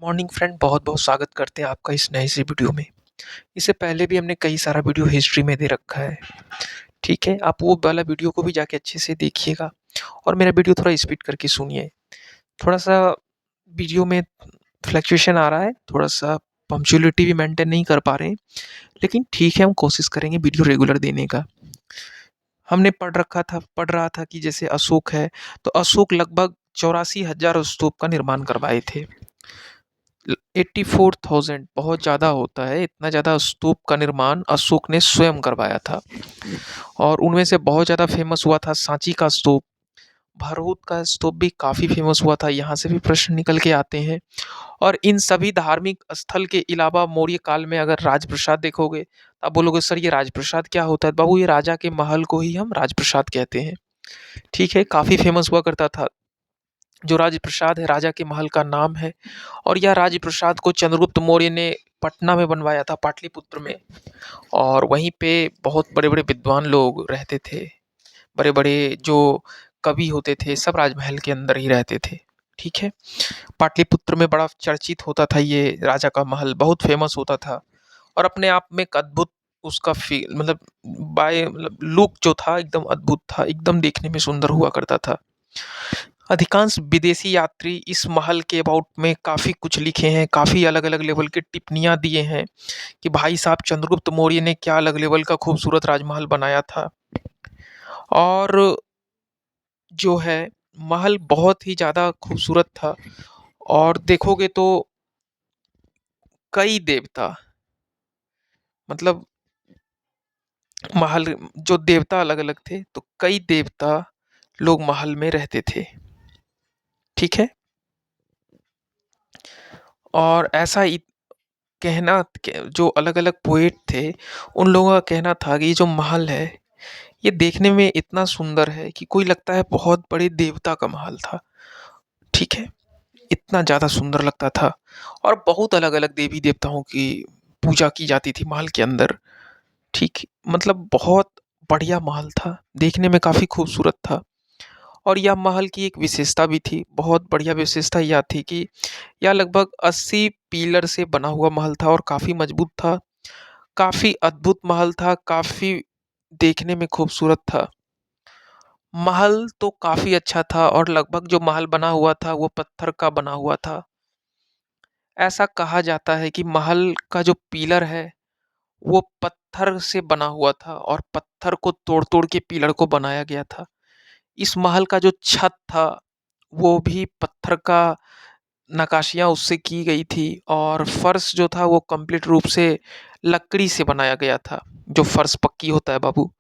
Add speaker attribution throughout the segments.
Speaker 1: Morning friend, बहुत-बहुत स्वागत करते हैं आपका इस नए से वीडियो में। इससे पहले भी हमने कई सारा वीडियो हिस्ट्री में दे रखा है, ठीक है? आप वो वाला वीडियो को भी जाके अच्छे से देखिएगा और मेरा वीडियो थोड़ा स्पीड करके सुनिए। थोड़ा-सा वीडियो में फ्लक्चुएशन आ रहा है, थोड़ा-सा पंक्चुअलिटी भी मेंटेन नहीं कर पा रहे हैं, लेकिन ठीक है, हम कोशिश करेंगे वीडियो रेगुलर देने का। हमने पढ़ रहा था कि जैसे अशोक है, तो अशोक लगभग 84,000 स्तूप का निर्माण करवाए थे। 84,000 बहुत ज़्यादा होता है, इतना ज़्यादा स्तूप का निर्माण अशोक ने स्वयं करवाया था। और उनमें से बहुत ज़्यादा फेमस हुआ था सांची का स्तूप, भरहुत का स्तूप भी काफ़ी फेमस हुआ था, यहाँ से भी प्रश्न निकल के आते हैं। और इन सभी धार्मिक स्थल के अलावा मौर्य काल में अगर राजप्रसाद देखोगे, तो आप बोलोगे सर ये राजप्रसाद क्या होता है? बाबू ये राजा के महल को ही हम राजप्रसाद कहते हैं, ठीक है? काफ़ी फेमस हुआ करता था। जो राजप्रसाद है राजा के महल का नाम है और यह राजप्रसाद को चंद्रगुप्त मौर्य ने पटना में बनवाया था, पाटलिपुत्र में। और वहीं पे बहुत बड़े-बड़े विद्वान लोग रहते थे, बड़े-बड़े जो कवि होते थे, सब राजमहल के अंदर ही रहते थे, ठीक है? पाटलिपुत्र में बड़ा चर्चित होता था ये राजा का महल, बहुत फेमस होता था और अपने आप में एक अद्भुत उसका मतलब मतलब लुक जो था एकदम अद्भुत था, एकदम देखने में सुंदर हुआ करता था। अधिकांश विदेशी यात्री इस महल के अबाउट में काफ़ी कुछ लिखे हैं, काफ़ी अलग-अलग लेवल की टिप्पणियाँ दिए हैं कि भाई साहब चंद्रगुप्त मौर्य ने क्या अलग लेवल का खूबसूरत राजमहल बनाया था। और जो है महल बहुत ही ज़्यादा खूबसूरत था और देखोगे तो कई देवता मतलब महल जो देवता अलग-अलग थे, तो कई देवता लोग महल में रहते थे, ठीक है? और ऐसा कहना जो अलग-अलग पोएट थे, उन लोगों का कहना था कि ये जो महल है, ये देखने में इतना सुंदर है कि कोई लगता है बहुत बड़े देवता का महल था, ठीक है? इतना ज़्यादा सुंदर लगता था और बहुत अलग-अलग देवी-देवताओं की पूजा की जाती थी महल के अंदर, ठीक? मतलब बहुत बढ़िया महल था, देखने में काफ़ी खूबसूरत था। और यह महल की एक विशेषता भी थी, बहुत बढ़िया विशेषता यह थी कि यह लगभग 80 पिलर से बना हुआ महल था और काफ़ी मजबूत था। काफ़ी अद्भुत महल था, काफ़ी देखने में खूबसूरत था। महल तो काफ़ी अच्छा था और लगभग जो महल बना हुआ था वो पत्थर का बना हुआ था। ऐसा कहा जाता है कि महल का जो पिलर है वो पत्थर से बना हुआ था और पत्थर को तोड़-तोड़ के पिलर को बनाया गया था। इस महल का जो छत था वो भी पत्थर का नक्काशियाँ उससे की गई थी और फर्श जो था वो कंप्लीट रूप से लकड़ी से बनाया गया था, जो फर्श पक्की होता है बाबू।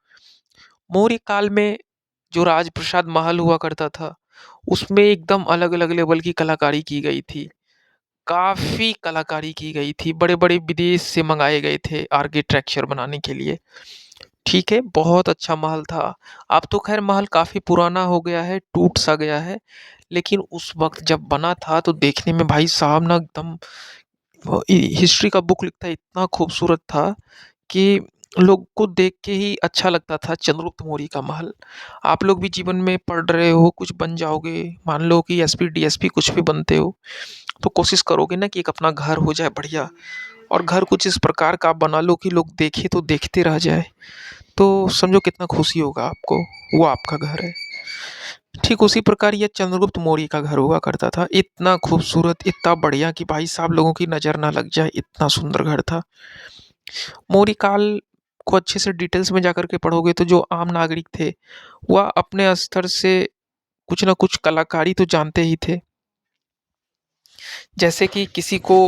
Speaker 1: मौर्य काल में जो राजप्रसाद महल हुआ करता था, उसमें एकदम अलग-अलग लेवल की कलाकारी की गई थी। काफ़ी कलाकारी की गई थी, बड़े-बड़े विदेश से मँगाए गए थे आर्किटेक्चर बनाने के लिए, ठीक है? बहुत अच्छा महल था। अब तो ख़ैर महल काफ़ी पुराना हो गया है, टूट-सा गया है, लेकिन उस वक़्त जब बना था तो देखने में भाई साहब ना एकदम हिस्ट्री का बुक लिखता है इतना खूबसूरत था कि लोग को देख के ही अच्छा लगता था चंद्रगुप्त मौर्य का महल। आप लोग भी जीवन में पढ़ रहे हो, कुछ बन जाओगे, मान लो कि एसपी, डीएसपी कुछ भी बनते हो, तो कोशिश करोगे ना कि एक अपना घर हो जाए बढ़िया और घर कुछ इस प्रकार का आप बना लो कि लोग देखें तो देखते रह जाए। तो समझो कितना खुशी होगा आपको, वो आपका घर है। ठीक उसी प्रकार ये चंद्रगुप्त मौर्य का घर हुआ करता था। इतना खूबसूरत, इतना बढ़िया कि भाई साहब लोगों की नज़र ना लग जाए, इतना सुंदर घर था। मौर्य काल को अच्छे से डिटेल्स में जाकर के पढ़ोगे तो जो आम नागरिक थे, वह अपने स्तर से कुछ ना कुछ कलाकारी तो जानते ही थे। जैसे कि किसी को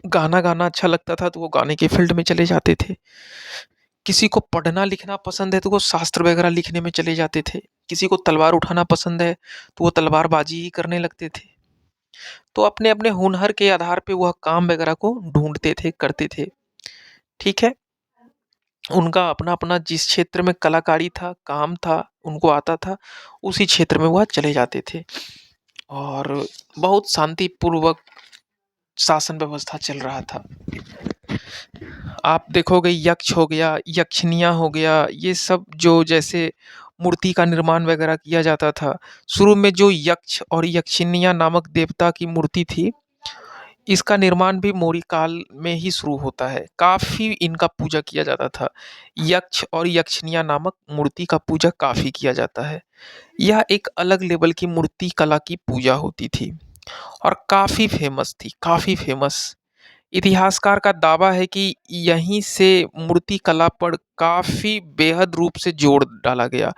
Speaker 1: गाना गाना अच्छा लगता था तो वो गाने के फील्ड में चले जाते थे। किसी को पढ़ना लिखना पसंद है तो वो शास्त्र वगैरह लिखने में चले जाते थे। किसी को तलवार उठाना पसंद है तो वो तलवारबाजी ही करने लगते थे। तो अपने-अपने हुनर के आधार पे वह काम वगैरह को ढूँढते थे, करते थे। ठीक है? उनका अपना-अपना जिस क्षेत्र में कलाकारी था, काम था, उनको आता था, उसी क्षेत्र में वह चले जाते थे और बहुत शांतिपूर्वक शासन व्यवस्था चल रहा था। आप देखोगे यक्ष हो गया, यक्षिनियाँ हो गया, ये सब जो जैसे मूर्ति का निर्माण वगैरह किया जाता था। शुरू में जो यक्ष और यक्षिनियाँ नामक देवता की मूर्ति थी, इसका निर्माण भी मौर्य काल में ही शुरू होता है। काफ़ी इनका पूजा किया जाता था। यक्ष और यक्षिनिया नामक मूर्ति का पूजा काफ़ी किया जाता है। यह एक अलग लेवल की मूर्ति कला की पूजा होती थी और काफ़ी फेमस थी, काफ़ी फेमस। इतिहासकार का दावा है कि यहीं से मूर्ति कला पर काफ़ी बेहद रूप से जोर डाला गया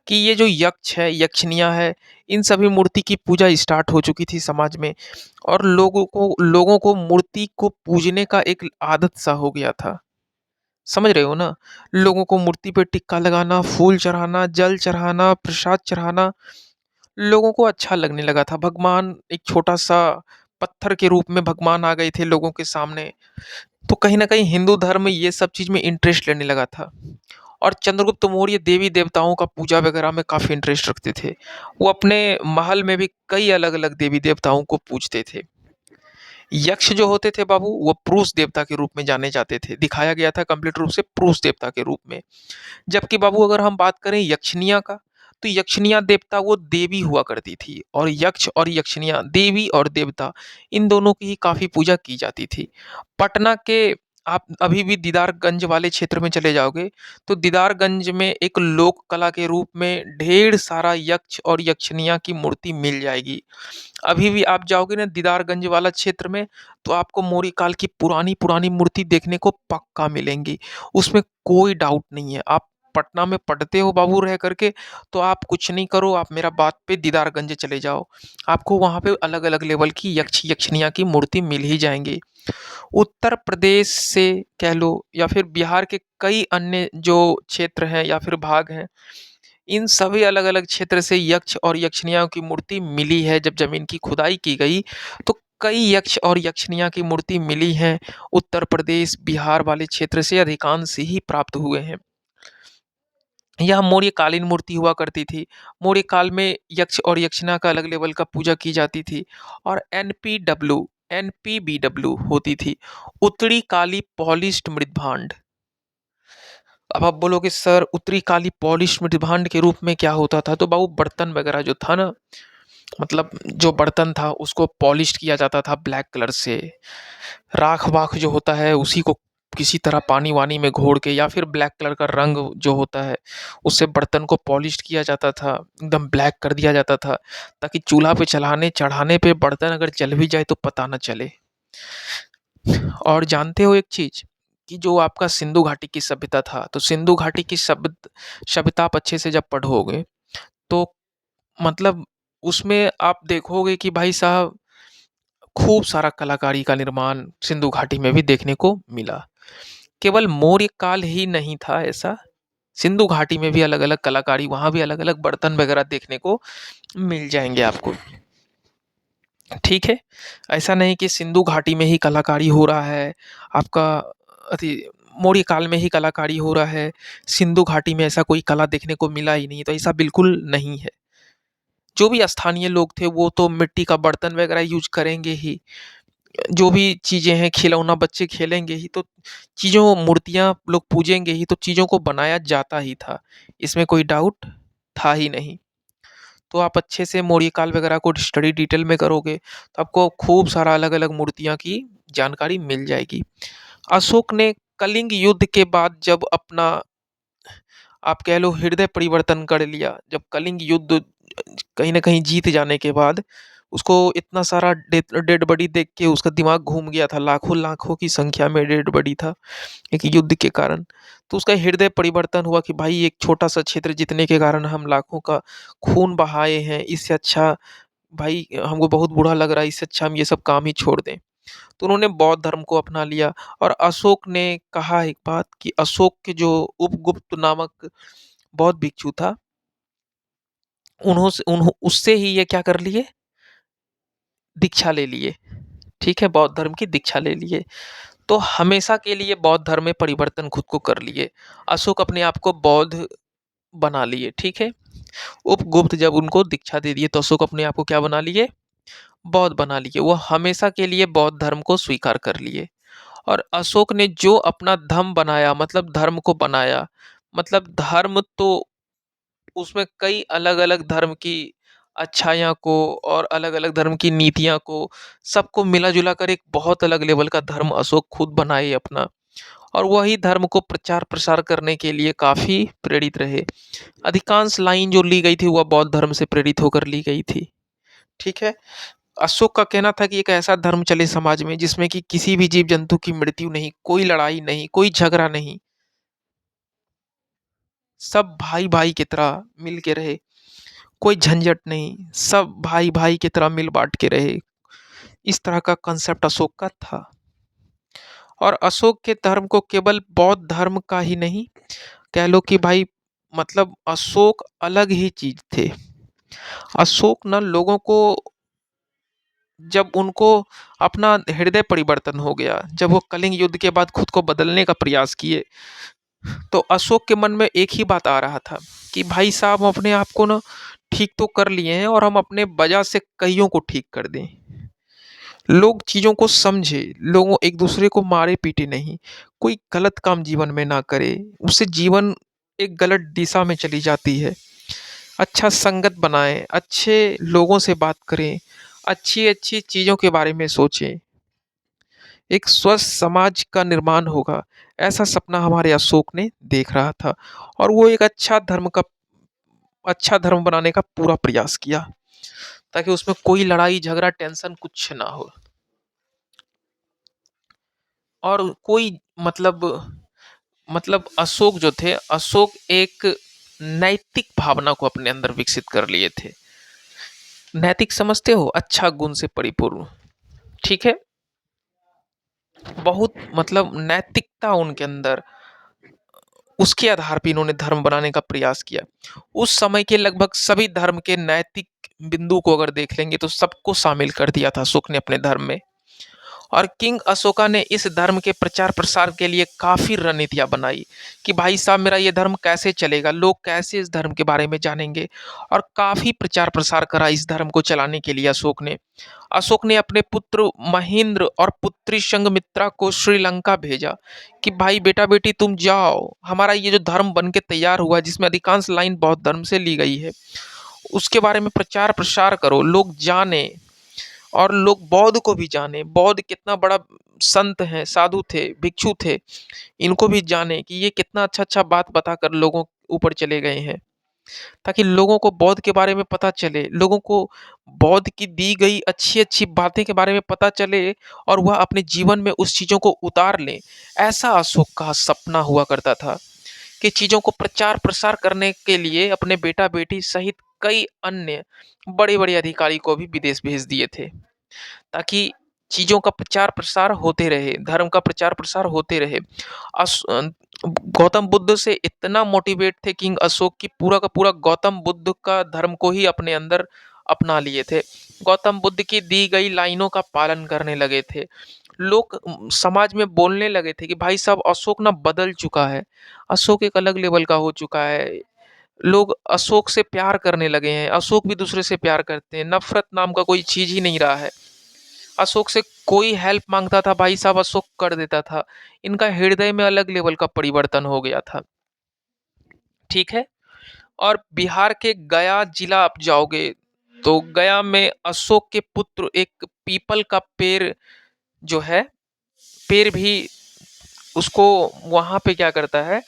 Speaker 1: कि ये जो यक्ष है, यक्षिनियाँ है, इन सभी मूर्ति की पूजा स्टार्ट हो चुकी थी समाज में और लोगों को मूर्ति को पूजने का एक आदत सा हो गया था। समझ रहे हो ना? लोगों को मूर्ति पे टिक्का लगाना, फूल चढ़ाना, जल चढ़ाना, प्रसाद चढ़ाना, लोगों को अच्छा लगने लगा था। भगवान एक छोटा-सा पत्थर के रूप में भगवान आ गए थे लोगों के सामने। तो कहीं न कहीं हिंदू धर्म ये सब चीज़ में इंटरेस्ट लेने लगा था और चंद्रगुप्त मौर्य देवी-देवताओं का पूजा वगैरह में काफ़ी इंटरेस्ट रखते थे। वो अपने महल में भी कई अलग-अलग देवी-देवताओं को पूजते थे। यक्ष जो होते थे बाबू, वो पुरुष देवता के रूप में जाने जाते थे। दिखाया गया था कंप्लीट रूप से पुरुष देवता के रूप में। जबकि बाबू अगर हम बात करें यक्षिनिया का, तो यक्षिनिया देवता वो देवी हुआ करती थी और यक्ष और यक्षिनिया देवी और देवता इन दोनों की ही काफ़ी पूजा की जाती थी। पटना के आप अभी भी दीदारगंज वाले क्षेत्र में चले जाओगे, तो दीदारगंज में एक लोक कला के रूप में ढेर सारा यक्ष और यक्षिनिया की मूर्ति मिल जाएगी। अभी भी आप जाओगे ना दीदारगंज वाला क्षेत्र में, तो आपको मौर्य काल की पुरानी-पुरानी मूर्ति देखने को पक्का मिलेंगी। उसमें कोई डाउट नहीं है। आप पटना में पढ़ते हो बाबू रह करके, तो आप कुछ नहीं करो, आप मेरा बात पे दीदारगंज चले जाओ। आपको वहाँ पे अलग-अलग लेवल की यक्ष-यक्षिनिया की मूर्ति मिल ही जाएँगी। उत्तर प्रदेश से कह लो या फिर बिहार के कई अन्य जो क्षेत्र हैं या फिर भाग हैं, इन सभी अलग-अलग क्षेत्र से यक्ष और यक्षिनियाओं की मूर्ति मिली है। जब ज़मीन की खुदाई की गई, तो कई यक्ष और यक्षिनिया की मूर्ति मिली हैं। उत्तर प्रदेश, बिहार वाले क्षेत्र से अधिकांश ही प्राप्त हुए हैं। यह मौर्यकालीन मूर्ति हुआ करती थी। मौर्य काल में यक्ष और यक्षिणा का अलग लेवल का पूजा की जाती थी और एनपीबीडब्ल्यू होती थी। उत्तरी काली पॉलिश्ड मृदभांड। अब आप बोलोगे सर उत्तरी काली पॉलिश मृदभांड के रूप में क्या होता था? तो बाबू बर्तन वगैरह जो था ना, मतलब जो बर्तन था उसको पॉलिश किया जाता था ब्लैक कलर से। राख-वाख जो होता है उसी को किसी तरह पानी-वानी में घोर के या फिर ब्लैक कलर का रंग जो होता है उससे बर्तन को पॉलिश किया जाता था, एकदम ब्लैक कर दिया जाता था ताकि चूल्हा पे चढ़ाने चढ़ाने पे बर्तन अगर जल भी जाए तो पता ना चले। और जानते हो एक चीज़ कि जो आपका सिंधु घाटी की सभ्यता था, तो सिंधु घाटी की सभ्यता आप अच्छे से जब पढ़ोगे, तो मतलब उसमें आप देखोगे कि भाई साहब खूब सारा कलाकारी का निर्माण सिंधु घाटी में भी देखने को मिला। केवल मौर्य काल ही नहीं था ऐसा, सिंधु घाटी में भी अलग-अलग कलाकारी, वहाँ भी अलग-अलग बर्तन वगैरह देखने को मिल जाएँगे आपको। ठीक है? ऐसा नहीं कि सिंधु घाटी में ही कलाकारी हो रहा है, आपका अति मौर्य काल में ही कलाकारी हो रहा है, सिंधु घाटी में ऐसा कोई कला देखने को मिला ही नहीं, तो ऐसा बिल्कुल नहीं है। जो भी स्थानीय लोग थे वो तो मिट्टी का बर्तन वगैरह यूज़ करेंगे ही, जो भी चीज़ें हैं खिलौना बच्चे खेलेंगे ही, तो चीज़ों मूर्तियाँ लोग पूजेंगे ही, तो चीज़ों को बनाया जाता ही था, इसमें कोई डाउट था ही नहीं। तो आप अच्छे से मौर्य काल वगैरह को स्टडी डिटेल में करोगे, तो आपको खूब सारा अलग-अलग मूर्तियाँ की जानकारी मिल जाएगी। अशोक ने कलिंग युद्ध के बाद जब अपना आप कह लो हृदय परिवर्तन कर लिया, जब कलिंग युद्ध कहीं न कहीं जीत जाने के बाद, उसको इतना सारा डेड डेड बॉडी देख के उसका दिमाग घूम गया था, लाखों-लाखों की संख्या में डेड बॉडी था, एक युद्ध के कारण। तो उसका हृदय परिवर्तन हुआ कि भाई एक छोटा-सा क्षेत्र जीतने के कारण हम लाखों का खून बहाए हैं, इससे अच्छा भाई हमको बहुत बुरा लग रहा है, इससे अच्छा हम ये सब काम ही छोड़ दें। तो उन्होंने बौद्ध धर्म को अपना लिया और अशोक ने कहा एक बात कि अशोक के जो उपगुप्त नामक बौद्ध भिक्षु था, उससे ही ये क्या कर लिए, दीक्षा ले लिए। ठीक है, बौद्ध धर्म की दीक्षा ले लिए। तो हमेशा के लिए बौद्ध धर्म में परिवर्तन खुद को कर लिए। अशोक अपने आप को बौद्ध बना लिए, ठीक है। उपगुप्त जब उनको दीक्षा दे दिए तो अशोक अपने आप को क्या बना लिए, बौद्ध बना लिए। वो हमेशा के लिए बौद्ध धर्म को स्वीकार कर लिए और अशोक ने जो अपना धम्म बनाया, मतलब धर्म को बनाया, मतलब धर्म तो उसमें कई अलग-अलग धर्म की अच्छाइयों को और अलग-अलग धर्म की नीतियाँ को, सबको मिला-जुला कर एक बहुत अलग लेवल का धर्म अशोक खुद बनाए अपना। और वही धर्म को प्रचार-प्रसार करने के लिए काफ़ी प्रेरित रहे। अधिकांश लाइन जो ली गई थी वह बौद्ध धर्म से प्रेरित होकर ली गई थी। ठीक है? अशोक का कहना था कि एक ऐसा धर्म चले समाज में जिसमें कि किसी भी जीव-जंतु की मृत्यु नहीं, कोई लड़ाई नहीं, कोई झगड़ा नहीं। सब भाई-भाई की तरह मिल के रहे, कोई झंझट नहीं, सब भाई-भाई की तरह मिल-बाँट के रहे। इस तरह का कांसेप्ट अशोक का था। और अशोक के धर्म को केवल बौद्ध धर्म का ही नहीं, कह लो कि भाई मतलब अशोक अलग ही चीज़ थे। अशोक ना लोगों को जब उनको अपना हृदय परिवर्तन हो गया, जब वो कलिंग युद्ध के बाद खुद को बदलने का प्रयास किए, तो अशोक के मन में एक ही बात आ रहा था कि भाई साहब हम अपने आप को ना ठीक तो कर लिए हैं और हम अपने वजह से कईयों को ठीक कर दें। लोग चीज़ों को समझे, लोगों एक दूसरे को मारे पीटे नहीं, कोई गलत काम जीवन में ना करे, उससे जीवन एक गलत दिशा में चली जाती है। अच्छा संगत बनाएं, अच्छे लोगों से बात करें, अच्छी अच्छी चीज़ों के बारे में सोचें, एक स्वस्थ समाज का निर्माण होगा, ऐसा सपना हमारे अशोक ने देख रहा था। और वो एक अच्छा धर्म बनाने का पूरा प्रयास किया ताकि उसमें कोई लड़ाई झगड़ा टेंशन कुछ ना हो। और कोई मतलब अशोक जो थे, अशोक एक नैतिक भावना को अपने अंदर विकसित कर लिए थे। नैतिक समझते हो, अच्छा गुण से परिपूर्ण। ठीक है? बहुत मतलब नैतिकता उनके अंदर, उसके आधार पे इन्होंने धर्म बनाने का प्रयास किया। उस समय के लगभग सभी धर्म के नैतिक बिंदु को अगर देख लेंगे तो सबको शामिल कर दिया था अशोक ने अपने धर्म में। और किंग अशोका ने इस धर्म के प्रचार प्रसार के लिए काफी रणनीतियां बनाई कि भाई साहब मेरा ये धर्म कैसे चलेगा, लोग कैसे इस धर्म के बारे में जानेंगे। और काफी प्रचार प्रसार करा इस धर्म को चलाने के लिए अशोक ने अपने पुत्र महेंद्र और पुत्री संघमित्रा को श्रीलंका भेजा कि भाई बेटा बेटी तुम जाओ, हमारा ये जो धर्म बन के तैयार हुआ है जिसमें अधिकांश लाइन बौद्ध धर्म से ली गई है, उसके बारे में प्रचार प्रसार करो, लोग जाने और लोग बौद्ध को भी जाने, बौद्ध कितना बड़ा संत है, साधु थे, भिक्षु थे, इनको भी जाने कि ये कितना अच्छा अच्छा बात बताकर लोगों ऊपर चले गए हैं, ताकि लोगों को बौद्ध के बारे में पता चले, लोगों को बौद्ध की दी गई अच्छी अच्छी बातें के बारे में पता चले और वह अपने जीवन में उस चीज़ों को उतार लें। ऐसा अशोक का सपना हुआ करता था कि चीज़ों को प्रचार प्रसार करने के लिए अपने बेटा बेटी सहित कई अन्य बड़े बड़े अधिकारी को भी विदेश भेज दिए थे, ताकि चीज़ों का प्रचार प्रसार होते रहे, धर्म का प्रचार प्रसार होते रहे। गौतम बुद्ध से इतना मोटिवेट थे किंग अशोक की पूरा का पूरा गौतम बुद्ध का धर्म को ही अपने अंदर अपना लिए थे। गौतम बुद्ध की दी गई लाइनों का पालन करने लगे थे। लोग समाज में बोलने लगे थे कि भाई साहब अशोक ना बदल चुका है, अशोक एक अलग लेवल का हो चुका है। लोग अशोक से प्यार करने लगे हैं, अशोक भी दूसरे से प्यार करते हैं, नफरत नाम का कोई चीज ही नहीं रहा है। अशोक से कोई हेल्प मांगता था भाई साहब अशोक कर देता था। इनका हृदय में अलग लेवल का परिवर्तन हो गया था। ठीक है? और बिहार के गया जिला आप जाओगे तो गया में अशोक के पुत्र एक पीपल का पेड़ जो है, पेड़ भी उसको वहां पे क्या करता है,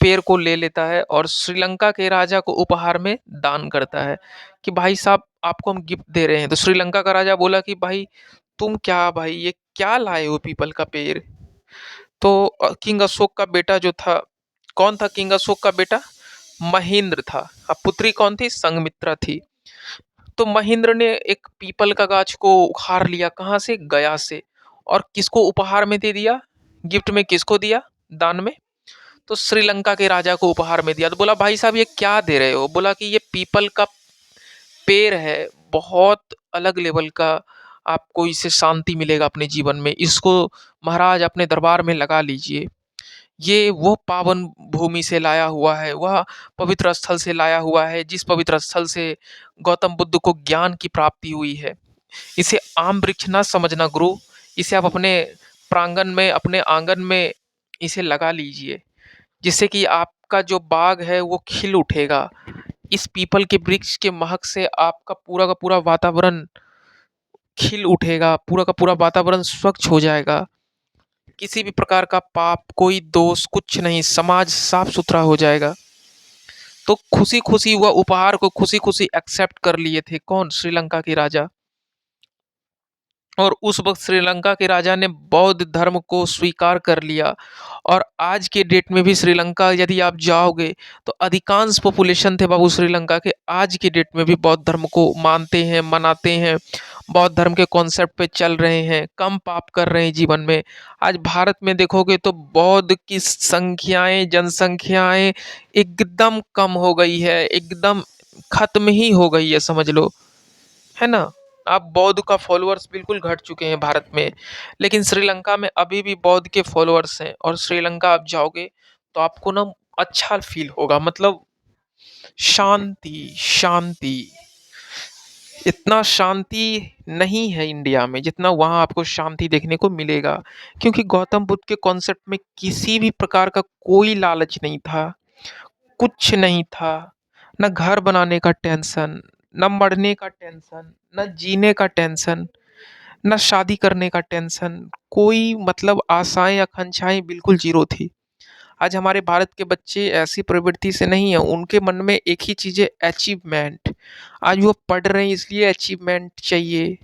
Speaker 1: पेड़ को ले लेता है और श्रीलंका के राजा को उपहार में दान करता है कि भाई साहब आपको हम गिफ्ट दे रहे हैं। तो श्रीलंका का राजा बोला कि भाई तुम क्या भाई ये क्या लाए हो पीपल का पेड़। तो किंग अशोक का बेटा जो था, कौन था किंग अशोक का बेटा? महेंद्र था। अब पुत्री कौन थी? संघमित्रा थी। तो महेंद्र ने एक पीपल का गाछ को उखाड़ लिया, कहाँ से? गया से। और किसको उपहार में दे दिया? गिफ्ट में किसको दिया? दान में? तो श्रीलंका के राजा को उपहार में दिया। तो बोला भाई साहब ये क्या दे रहे हो? बोला कि ये पीपल का पेड़ है, बहुत अलग लेवल का, आपको इससे शांति मिलेगा अपने जीवन में, इसको महाराज अपने दरबार में लगा लीजिए। ये वो पावन भूमि से लाया हुआ है, वह पवित्र स्थल से लाया हुआ है जिस पवित्र स्थल से गौतम बुद्ध को ज्ञान की प्राप्ति हुई है। इसे आम वृक्ष ना समझना गुरु, इसे आप अपने प्रांगण में, अपने आंगन में इसे लगा लीजिए, जिससे कि आपका जो बाग है वो खिल उठेगा। इस पीपल के वृक्ष के महक से आपका पूरा का पूरा वातावरण खिल उठेगा, पूरा का पूरा वातावरण स्वच्छ हो जाएगा। किसी भी प्रकार का पाप, कोई दोष कुछ नहीं, समाज साफ-सुथरा हो जाएगा। तो खुशी-खुशी वह उपहार को खुशी-खुशी एक्सेप्ट कर लिए थे कौन? श्रीलंका के राजा। और उस वक़्त श्रीलंका के राजा ने बौद्ध धर्म को स्वीकार कर लिया। और आज के डेट में भी श्रीलंका यदि आप जाओगे तो अधिकांश पॉपुलेशन थे बाबू श्रीलंका के आज की डेट में भी बौद्ध धर्म को मानते हैं, मनाते हैं, बौद्ध धर्म के कॉन्सेप्ट पे चल रहे हैं, कम पाप कर रहे हैं जीवन में। आज भारत में देखोगे तो बौद्ध की संख्याएँ, जनसंख्याएँ एकदम कम हो गई है, एकदम खत्म ही हो गई है समझ लो, है ना? आप बौद्ध का फॉलोअर्स बिल्कुल घट चुके हैं भारत में, लेकिन श्रीलंका में अभी भी बौद्ध के फॉलोअर्स हैं। और श्रीलंका आप जाओगे तो आपको ना अच्छा फील होगा, मतलब शांति शांति। इतना शांति नहीं है इंडिया में जितना वहाँ आपको शांति देखने को मिलेगा, क्योंकि गौतम बुद्ध के कॉन्सेप्ट में किसी भी प्रकार का कोई लालच नहीं था, कुछ नहीं था। ना घर बनाने का टेंशन, ना मरने का टेंशन, ना जीने का टेंशन, ना शादी करने का टेंशन, कोई मतलब आशाएं आकांक्षाएं बिल्कुल जीरो थी। आज हमारे भारत के बच्चे ऐसी प्रवृत्ति से नहीं है, उनके मन में एक ही चीज़ है, अचीवमेंट। आज वो पढ़ रहे हैं इसलिए अचीवमेंट चाहिए,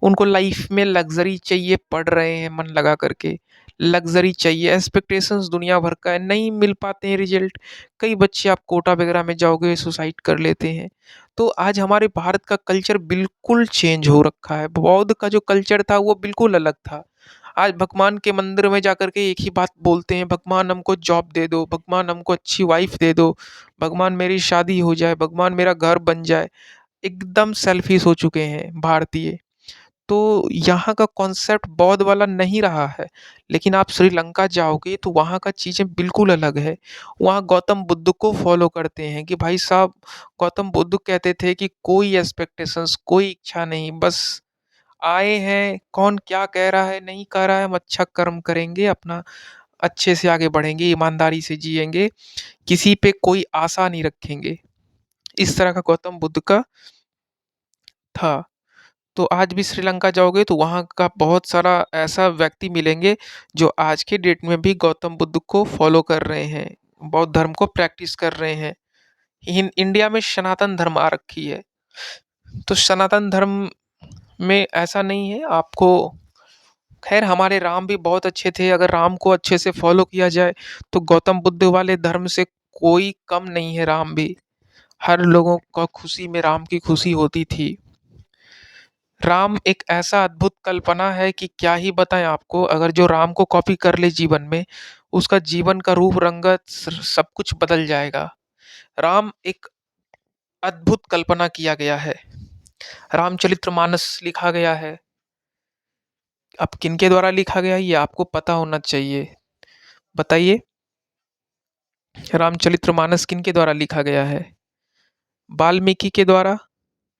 Speaker 1: उनको लाइफ में लग्जरी चाहिए, पढ़ रहे हैं मन लगा करके, लग्जरी चाहिए, एक्सपेक्टेशंस दुनिया भर का है, नहीं मिल पाते हैं रिजल्ट। कई बच्चे आप कोटा वगैरह में जाओगे सुसाइड कर लेते हैं। तो आज हमारे भारत का कल्चर बिल्कुल चेंज हो रखा है, बौद्ध का जो कल्चर था वो बिल्कुल अलग था। आज भगवान के मंदिर में जाकर के एक ही बात बोलते हैं, भगवान हमको जॉब दे दो, भगवान हमको अच्छी वाइफ दे दो, भगवान मेरी शादी हो जाए, भगवान मेरा घर बन जाए। एकदम सेल्फिश हो चुके हैं भारतीय। तो यहाँ का कॉन्सेप्ट बौद्ध वाला नहीं रहा है। लेकिन आप श्रीलंका जाओगे तो वहाँ का चीज़ें बिल्कुल अलग है। वहाँ गौतम बुद्ध को फॉलो करते हैं कि भाई साहब, गौतम बुद्ध कहते थे कि कोई एक्सपेक्टेशंस, कोई इच्छा नहीं, बस आए हैं, कौन क्या कह रहा है, नहीं कह रहा है, हम अच्छा कर्म करेंगे, अपना अच्छे से आगे बढ़ेंगे, ईमानदारी से जिएँगे, किसी पे कोई आशा नहीं रखेंगे। इस तरह का गौतम बुद्ध का था। तो आज भी श्रीलंका जाओगे तो वहाँ का बहुत सारा ऐसा व्यक्ति मिलेंगे जो आज के डेट में भी गौतम बुद्ध को फॉलो कर रहे हैं, बौद्ध धर्म को प्रैक्टिस कर रहे हैं। इंडिया में सनातन धर्म आ रखी है। तो सनातन धर्म में ऐसा नहीं है आपको। खैर हमारे राम भी बहुत अच्छे थे, अगर राम को अच्छे से फॉलो किया जाए तो गौतम बुद्ध वाले धर्म से कोई कम नहीं है। राम भी हर लोगों का खुशी में राम की खुशी होती थी। राम एक ऐसा अद्भुत कल्पना है कि क्या ही बताएं आपको। अगर जो राम को कॉपी कर ले जीवन में, उसका जीवन का रूप रंगत सब कुछ बदल जाएगा। राम एक अद्भुत कल्पना किया गया है, रामचरितमानस लिखा गया है। अब किनके द्वारा लिखा गया है ये आपको पता होना चाहिए, बताइए। रामचरितमानस किनके द्वारा लिखा गया है? वाल्मीकि के द्वारा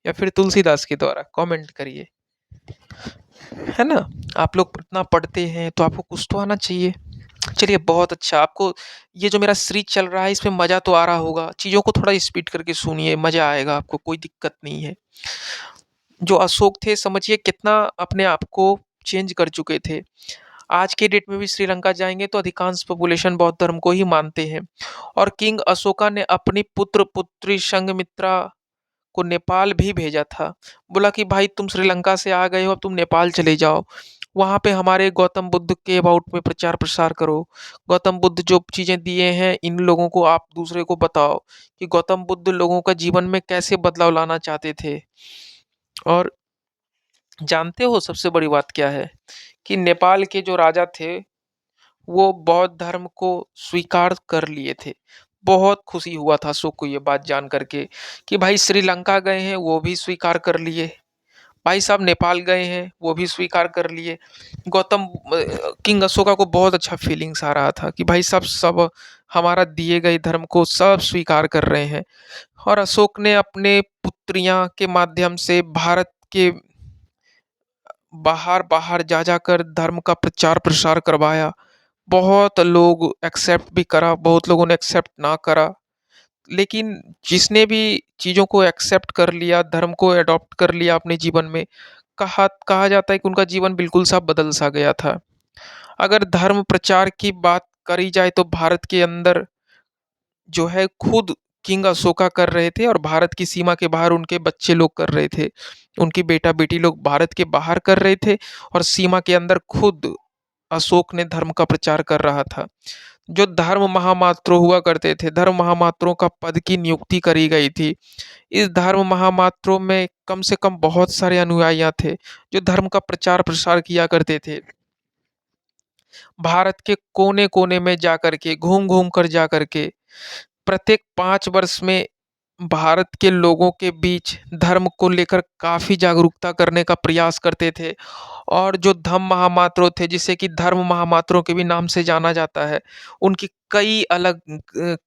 Speaker 1: या फिर तुलसीदास के द्वारा? कमेंट करिए, है ना? आप लोग इतना पढ़ते हैं तो आपको कुछ तो आना चाहिए। चलिए बहुत अच्छा, आपको ये जो मेरा सीरीज चल रहा है इसमें मज़ा तो आ रहा होगा। चीज़ों को थोड़ा स्पीड करके सुनिए, मज़ा आएगा आपको, कोई दिक्कत नहीं है। जो अशोक थे समझिए कितना अपने आप को चेंज कर चुके थे। आज के डेट में भी श्रीलंका जाएँगे तो अधिकांश पॉपुलेशन बौद्ध धर्म को ही मानते हैं। और किंग अशोका ने अपनी पुत्र-पुत्री संघमित्रा को नेपाल भी भेजा था। बोला कि भाई तुम श्रीलंका से आ गए हो, अब तुम नेपाल चले जाओ। वहाँ पे हमारे गौतम बुद्ध के अबाउट में प्रचार प्रसार करो। गौतम बुद्ध जो चीज़ें दिए हैं इन लोगों को आप दूसरे को बताओ कि गौतम बुद्ध लोगों का जीवन में कैसे बदलाव लाना चाहते थे। और जानते हो सबसे बड़ी बात क्या है? कि नेपाल के जो राजा थे वो बौद्ध धर्म को स्वीकार कर लिए थे। बहुत खुशी हुआ था अशोक को ये बात जान करके कि भाई श्रीलंका गए हैं वो भी स्वीकार कर लिए, भाई साहब नेपाल गए हैं वो भी स्वीकार कर लिए। किंग अशोका को बहुत अच्छा फीलिंग्स आ रहा था कि भाई साहब सब हमारा दिए गए धर्म को सब स्वीकार कर रहे हैं। और अशोक ने अपने पुत्रियां के माध्यम से भारत के बाहर बाहर जा जाकर धर्म का प्रचार प्रसार करवाया। बहुत लोग एक्सेप्ट भी करा, बहुत लोगों ने एक्सेप्ट ना करा, लेकिन जिसने भी चीज़ों को एक्सेप्ट कर लिया, धर्म को एडॉप्ट कर लिया अपने जीवन में, कहा कहा जाता है कि उनका जीवन बिल्कुल सा बदल सा गया था। अगर धर्म प्रचार की बात करी जाए तो भारत के अंदर जो है खुद किंग अशोका कर रहे थे और भारत की सीमा के बाहर उनके बच्चे लोग कर रहे थे। उनकी बेटा-बेटी लोग भारत के बाहर कर रहे थे और सीमा के अंदर खुद अशोक ने धर्म का प्रचार कर रहा था। जो धर्म महामात्रों हुआ करते थे, धर्म महामात्रों का पद की नियुक्ति करी गई थी। इस धर्म महामात्रों में कम से कम बहुत सारे अनुयायियाँ थे, जो धर्म का प्रचार-प्रसार किया करते थे। भारत के कोने-कोने में जाकर के, घूम-घूम कर जाकर के, प्रत्येक 5 वर्ष में भारत के लोगों के बीच धर्म को लेकर काफ़ी जागरूकता करने का प्रयास करते थे और जो धम्म महामात्रों थे, जिसे कि धर्म महामात्रों के भी नाम से जाना जाता है, उनकी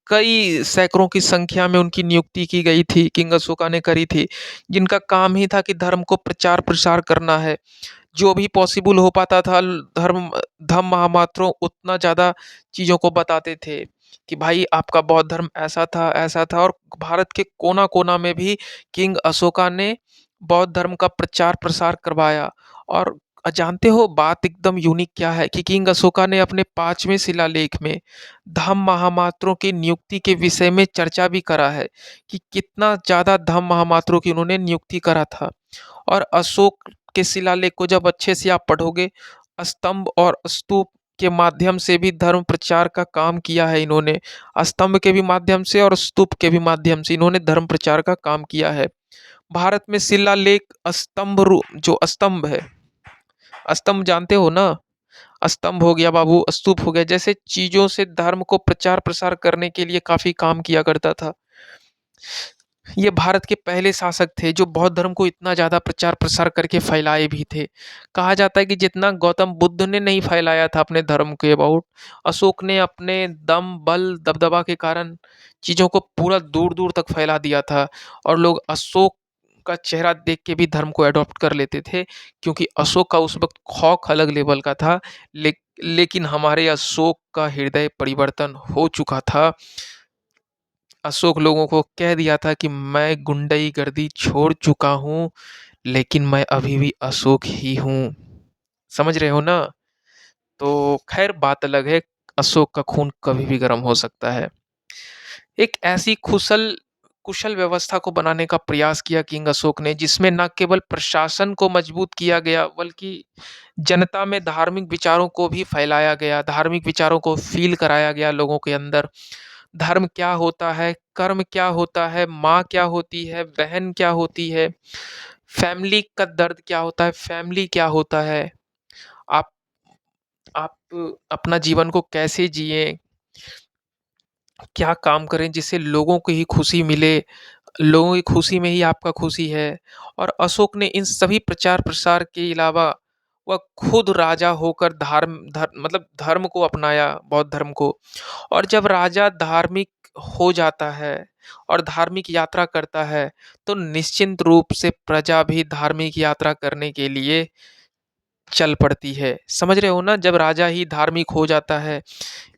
Speaker 1: कई सैकड़ों की संख्या में उनकी नियुक्ति की गई थी, किंग अशोका ने करी थी, जिनका काम ही था कि धर्म को प्रचार-प्रसार करना है। जो भी पॉसिबल हो पाता था धम्म महामात्रों उतना ज़्यादा चीज़ों को बताते थे कि भाई आपका बौद्ध धर्म ऐसा था और भारत के कोना-कोना में भी किंग अशोका ने बौद्ध धर्म का प्रचार-प्रसार करवाया। और जानते हो बात एकदम यूनिक क्या है कि किंग अशोका ने अपने 5वें शिलालेख में धम्म महामात्रों की नियुक्ति के विषय में चर्चा भी करा है कि कितना ज़्यादा धम्म महामात्रों की उन्होंने नियुक्ति करा था। और अशोक के शिलालेख को जब अच्छे से आप पढ़ोगे, स्तंभ और स्तूप के माध्यम से भी धर्म प्रचार का काम किया है इन्होंने। स्तंभ के भी माध्यम से और स्तूप के भी माध्यम से इन्होंने धर्म प्रचार का काम किया है। भारत में शिलालेख जो स्तंभ है, स्तंभ जानते हो ना? स्तंभ हो गया बाबू, स्तूप हो गया, जैसे चीज़ों से धर्म को प्रचार-प्रसार करने के लिए काफ़ी काम किया करता था। ये भारत के पहले शासक थे जो बौद्ध धर्म को इतना ज़्यादा प्रचार-प्रसार करके फैलाए भी थे। कहा जाता है कि जितना गौतम बुद्ध ने नहीं फैलाया था अपने धर्म के अबाउट, अशोक ने अपने दम, बल, दबदबा के कारण चीज़ों को पूरा दूर-दूर तक फैला दिया था और लोग अशोक का चेहरा देख के भी धर्म को एडॉप्ट कर लेते थे क्योंकि अशोक का उस वक़्त खौफ अलग लेवल का था। लेकिन हमारे अशोक का हृदय परिवर्तन हो चुका था। अशोक लोगों को कह दिया था कि मैं गुंडागर्दी छोड़ चुका हूँ, लेकिन मैं अभी भी अशोक ही हूँ। समझ रहे हो ना? तो खैर बात अलग है, अशोक का खून कभी भी गर्म हो सकता है। एक ऐसी कुशल व्यवस्था को बनाने का प्रयास किया किंग अशोक ने जिसमें न केवल प्रशासन को मजबूत किया गया बल्कि जनता में धार्मिक विचारों को भी फैलाया गया, धार्मिक विचारों को फ़ील कराया गया लोगों के अंदर। धर्म क्या होता है, कर्म क्या होता है, माँ क्या होती है, बहन क्या होती है, फैमिली का दर्द क्या होता है, फैमिली क्या होता है, आप आप अपना जीवन को कैसे जिएँ, क्या काम करें जिससे लोगों को ही खुशी मिले, लोगों की खुशी में ही आपका खुशी है। और अशोक ने इन सभी प्रचार-प्रसार के अलावा वह खुद राजा होकर धर्म को अपनाया, बौद्ध धर्म को। और जब राजा धार्मिक हो जाता है और धार्मिक यात्रा करता है, तो निश्चिंत रूप से प्रजा भी धार्मिक यात्रा करने के लिए चल पड़ती है। समझ रहे हो ना? जब राजा ही धार्मिक हो जाता है,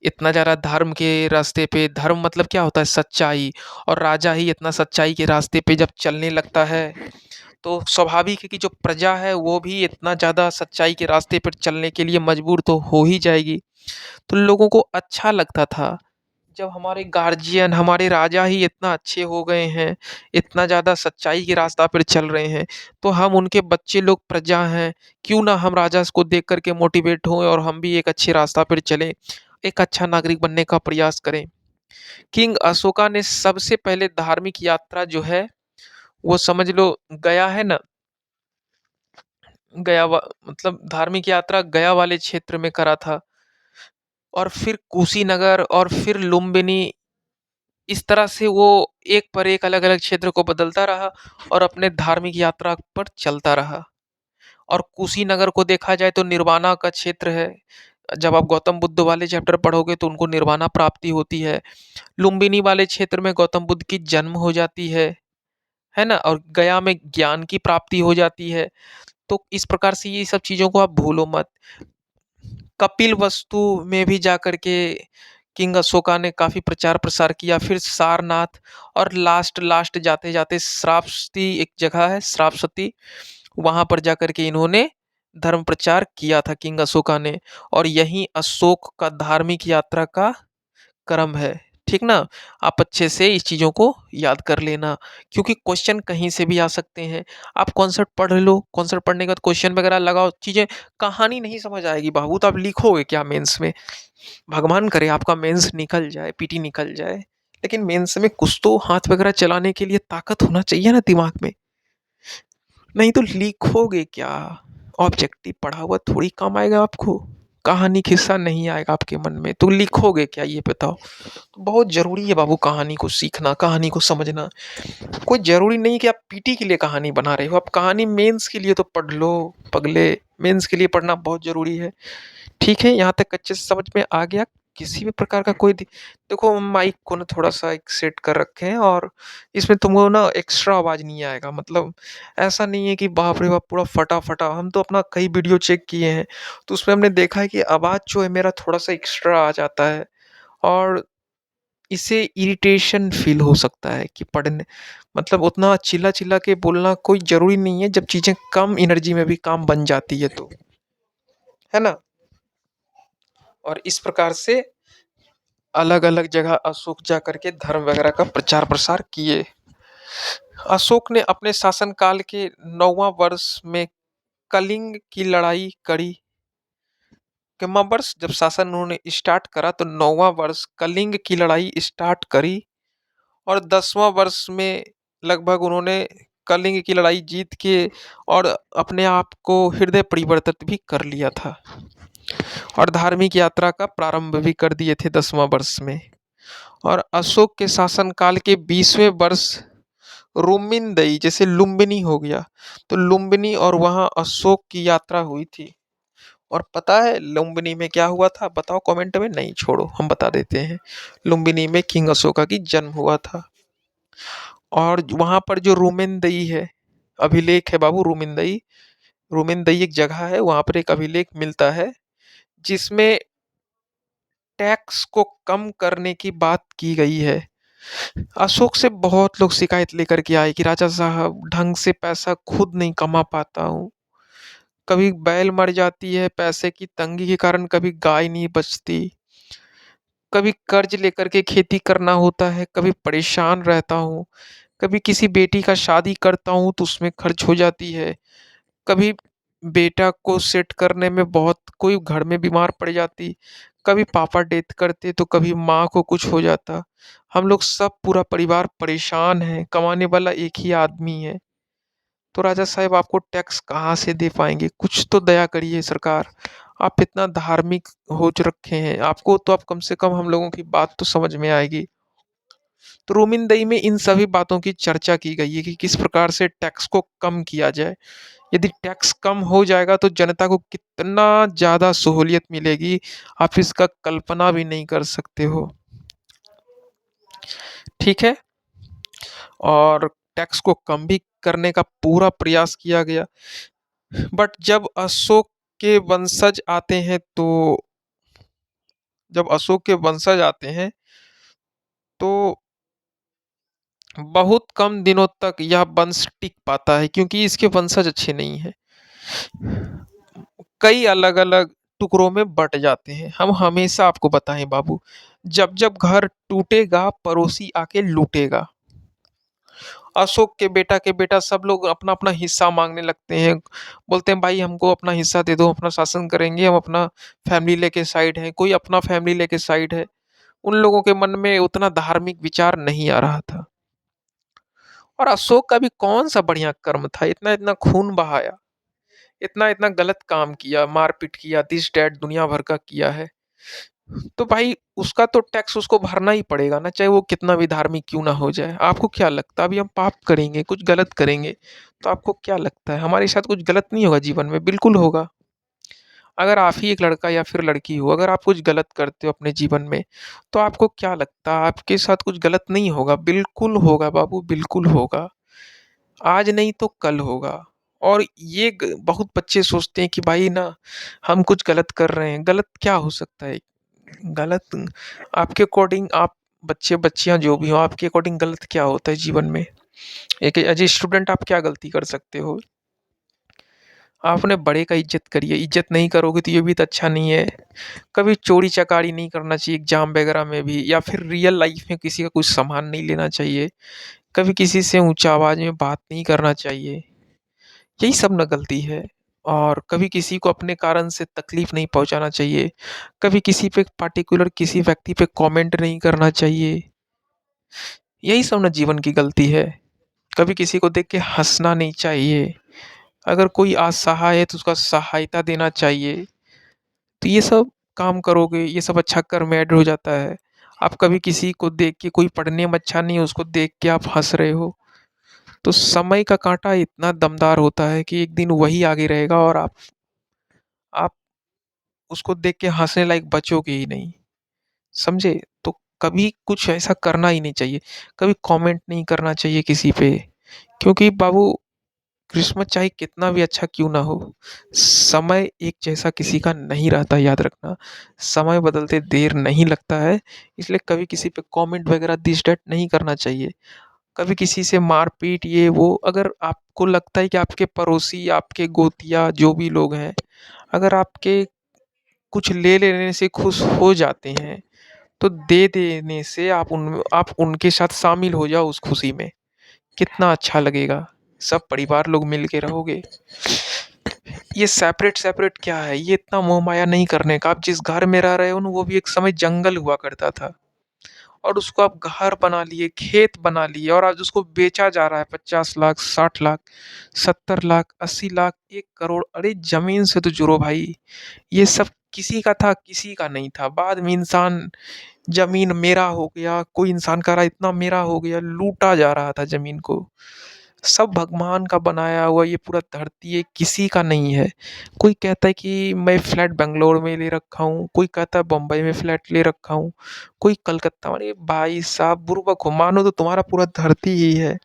Speaker 1: इतना ज़्यादा धर्म के रास्ते पे धर्म मतलब क्या होता है? सच्चाई। और राजा ही इतना सच्चाई के रास्ते पे जब चलने लगता है, तो स्वाभाविक है कि जो प्रजा है वो भी इतना ज़्यादा सच्चाई के रास्ते पर चलने के लिए मजबूर तो हो ही जाएगी। तो लोगों को अच्छा लगता था, जब हमारे गार्जियन, हमारे राजा ही इतना अच्छे हो गए हैं, इतना ज़्यादा सच्चाई के रास्ता पर चल रहे हैं, तो हम उनके बच्चे लोग प्रजा हैं, क्यों ना हम राजा को देख कर के मोटिवेट हों और हम भी एक अच्छे रास्ता पर चलें, एक अच्छा नागरिक बनने का प्रयास करें। किंग अशोका ने सबसे पहले धार्मिक यात्रा जो है, वो समझ लो गया है ना, गया वा मतलब धार्मिक यात्रा गया वाले क्षेत्र में करा था और फिर कुशीनगर और फिर लुम्बिनी, इस तरह से वो एक पर एक अलग-अलग क्षेत्र को बदलता रहा और अपने धार्मिक यात्रा पर चलता रहा। और कुशीनगर को देखा जाए तो निर्वाणा का क्षेत्र है। जब आप गौतम बुद्ध वाले चैप्टर पढ़ोगे तो उनको निर्वाणा प्राप्ति होती है। लुम्बिनी वाले क्षेत्र में गौतम बुद्ध की जन्म हो जाती है ना? और गया में ज्ञान की प्राप्ति हो जाती है। तो इस प्रकार से ये सब चीज़ों को आप भूलो मत। कपिलवस्तु में भी जाकर के किंग अशोका ने काफी प्रचार प्रसार किया, फिर सारनाथ, और लास्ट लास्ट जाते जाते श्रावस्ती एक जगह है, श्रावस्ती, वहां पर जाकर के इन्होंने धर्म प्रचार किया था किंग अशोका ने। और यही अशोक का धार्मिक यात्रा का क्रम है। ठीक ना? आप अच्छे से इस चीजों को याद कर लेना, क्योंकि क्वेश्चन कहीं से भी आ सकते हैं। आप कॉन्सेप्ट पढ़ लो, कॉन्सेप्ट पढ़ने के बाद क्वेश्चन वगैरह लगाओ, चीजें, कहानी नहीं समझ आएगी बाबू तो आप लिखोगे क्या मेंस में? भगवान करे आपका मेंस निकल जाए, पीटी निकल जाए, लेकिन मेंस में कुछ तो हाथ वगैरह चलाने के लिए ताकत होना चाहिए ना दिमाग में, नहीं तो लिखोगे क्या? ऑब्जेक्टिव पढ़ा हुआ थोड़ी काम आएगा आपको, कहानी किस्सा नहीं आएगा आपके मन में तो लिखोगे क्या ये बताओ? तो बहुत जरूरी है बाबू कहानी को सीखना, कहानी को समझना। कोई जरूरी नहीं कि आप पीटी के लिए कहानी बना रहे हो, आप कहानी मेंस के लिए तो पढ़ लो पगले, मेंस के लिए पढ़ना बहुत जरूरी है। ठीक है, यहाँ तक अच्छे से समझ में आ गया? किसी भी प्रकार का कोई देखो माइक को ना थोड़ा सा एक सेट कर रखे हैं, और इसमें तुमको ना एक्स्ट्रा आवाज नहीं आएगा, मतलब ऐसा नहीं है कि बाप रे बाप पूरा फटा फटा। हम तो अपना कई वीडियो चेक किए हैं, तो उसमें हमने देखा है कि आवाज जो है मेरा थोड़ा सा एक्स्ट्रा आ जाता है, और इससे इरिटेशन फील हो सकता है कि पढ़ने, मतलब उतना चिल्ला चिल्ला के बोलना कोई जरूरी नहीं है, जब चीजें कम एनर्जी में भी काम बन जाती है तो, है ना? और इस प्रकार से अलग अलग जगह अशोक जा करके धर्म वगैरह का प्रचार प्रसार किए। अशोक ने अपने शासनकाल के 9वां वर्ष में कलिंग की लड़ाई करी। कितना वर्ष जब शासन उन्होंने स्टार्ट करा तो 9वां वर्ष कलिंग की लड़ाई स्टार्ट करी, और 10वां वर्ष में लगभग उन्होंने कलिंग की लड़ाई जीत के और अपने आप को हृदय परिवर्तित भी कर लिया था, और धार्मिक यात्रा का प्रारंभ भी कर दिए थे 10वां वर्ष में। और अशोक के शासनकाल के 20वें वर्ष रोमिनदई, जैसे लुम्बिनी हो गया, तो लुम्बिनी और वहां अशोक की यात्रा हुई थी। और पता है लुम्बिनी में क्या हुआ था? बताओ कमेंट में, नहीं छोड़ो हम बता देते हैं। लुम्बिनी में किंग अशोका की जन्म हुआ था, और वहां पर जो रोमिनदई है, अभिलेख है बाबू रोमिनदई, रोमिनदई एक जगह है, वहां पर एक अभिलेख मिलता है जिसमें टैक्स को कम करने की बात की गई है। अशोक से बहुत लोग शिकायत लेकर के आए कि राजा साहब ढंग से पैसा खुद नहीं कमा पाता हूँ, कभी बैल मर जाती है पैसे की तंगी के कारण, कभी गाय नहीं बचती, कभी कर्ज लेकर के खेती करना होता है, कभी परेशान रहता हूँ, कभी किसी बेटी का शादी करता हूँ तो उसमें खर्च हो जाती है, कभी बेटा को सेट करने में बहुत कोई घर में बीमार पड़ जाती, कभी पापा डेथ करते तो कभी माँ को कुछ हो जाता, हम लोग सब पूरा परिवार परेशान है, कमाने वाला एक ही आदमी है, तो राजा साहब आपको टैक्स कहाँ से दे पाएंगे? कुछ तो दया करिए सरकार, आप इतना धार्मिक हो रखे हैं, आपको तो आप कम से कम हम लोगों की बात तो समझ में आएगी। तो रोमिनदई में इन सभी बातों की चर्चा की गई है कि किस प्रकार से टैक्स को कम किया जाए। यदि टैक्स कम हो जाएगा तो जनता को कितना ज्यादा सहूलियत मिलेगी, आप इसका कल्पना भी नहीं कर सकते हो। ठीक है, और टैक्स को कम भी करने का पूरा प्रयास किया गया। बट जब अशोक के वंशज आते हैं तो जब अशोक के वंशज आते हैं तो बहुत कम दिनों तक यह वंश टिक पाता है, क्योंकि इसके वंशज अच्छे नहीं हैं, कई अलग अलग टुकड़ों में बट जाते हैं। हम हमेशा आपको बताएं बाबू, जब जब घर टूटेगा पड़ोसी आके लूटेगा। अशोक के बेटा सब लोग अपना अपना हिस्सा मांगने लगते हैं, बोलते हैं भाई हमको अपना हिस्सा दे दो, अपना शासन करेंगे, हम अपना फैमिली लेके साइड है, कोई अपना फैमिली लेके साइड है। उन लोगों के मन में उतना धार्मिक विचार नहीं आ रहा था। और अशोक का भी कौन सा बढ़िया कर्म था, इतना इतना खून बहाया, इतना इतना गलत काम किया, मारपीट किया, दिस डैट दुनिया भर का किया है, तो भाई उसका तो टैक्स उसको भरना ही पड़ेगा ना, चाहे वो कितना भी धार्मिक क्यों ना हो जाए। आपको क्या लगता है अभी हम पाप करेंगे, कुछ गलत करेंगे, तो आपको क्या लगता है हमारे साथ कुछ गलत नहीं होगा जीवन में? बिल्कुल होगा। अगर आप ही एक लड़का या फिर लड़की हो, अगर आप कुछ गलत करते हो अपने जीवन में, तो आपको क्या लगता है आपके साथ कुछ गलत नहीं होगा? बिल्कुल होगा बाबू, बिल्कुल होगा, आज नहीं तो कल होगा। और ये बहुत बच्चे सोचते हैं कि भाई ना हम कुछ गलत कर रहे हैं, गलत क्या हो सकता है? गलत आपके अकॉर्डिंग, आप बच्चे बच्चियां जो भी हो, आपके अकॉर्डिंग गलत क्या होता है जीवन में? एक एज ए स्टूडेंट आप क्या गलती कर सकते हो? आपने बड़े का इज्जत करिए, इज्जत नहीं करोगे तो ये भी तो अच्छा नहीं है। कभी चोरी चकारी नहीं करना चाहिए एग्जाम वगैरह में भी, या फिर रियल लाइफ में किसी का कुछ सामान नहीं लेना चाहिए। कभी किसी से ऊंचा आवाज में बात नहीं करना चाहिए। यही सब ना गलती है। और कभी किसी को अपने कारण से तकलीफ नहीं पहुंचाना चाहिए। कभी किसी पे पार्टिकुलर किसी व्यक्ति पे कमेंट नहीं करना चाहिए। यही सब ना जीवन की गलती है। कभी किसी को देख के हंसना नहीं चाहिए। अगर कोई असहाय है तो उसका सहायता देना चाहिए। तो ये सब काम करोगे, ये सब अच्छा कर्म ऐड हो जाता है। आप कभी किसी को देख के, कोई पढ़ने में अच्छा नहीं है उसको देख के आप हंस रहे हो, तो समय का कांटा इतना दमदार होता है कि एक दिन वही आगे रहेगा और आप उसको देख के हंसने लायक बचोगे ही नहीं। समझे? तो कभी कुछ ऐसा करना ही नहीं चाहिए। कभी कमेंट नहीं करना चाहिए किसी पे, क्योंकि बाबू किस्मत चाहे कितना भी अच्छा क्यों ना हो, समय एक जैसा किसी का नहीं रहता, याद रखना। समय बदलते देर नहीं लगता है। इसलिए कभी किसी पे कमेंट वगैरह दिस डेट नहीं करना चाहिए। कभी किसी से मारपीट ये वो, अगर आपको लगता है कि आपके पड़ोसी, आपके गोतिया जो भी लोग हैं, अगर आपके कुछ ले लेने से खुश हो जाते हैं, तो दे देने से आप उनके साथ शामिल हो जाओ उस खुशी में। कितना अच्छा लगेगा। सब परिवार लोग मिल के रहोगे। ये सेपरेट सेपरेट क्या है, ये इतना मोह माया नहीं करने का। आप जिस घर में रह रहे हो ना, वो भी एक समय जंगल हुआ करता था, और उसको आप घर बना लिए, खेत बना लिए, और आज उसको बेचा जा रहा है 50 लाख, 60 लाख, 70 लाख, 80 लाख, 1 करोड़। अरे जमीन से तो जुड़ो भाई। ये सब किसी का था, किसी का नहीं था। बाद में इंसान जमीन मेरा हो गया, कोई इंसान कह रहा इतना मेरा हो गया, लूटा जा रहा था जमीन को। सब भगवान का बनाया हुआ ये पूरा धरती है, किसी का नहीं है। कोई कहता है कि मैं फ्लैट बेंगलोर में ले रखा हूँ, कोई कहता है बम्बई में फ्लैट ले रखा हूँ, कोई कलकत्ता में। अरे भाई साहब बुर्बक हो, मानो तो तुम्हारा पूरा धरती ही है,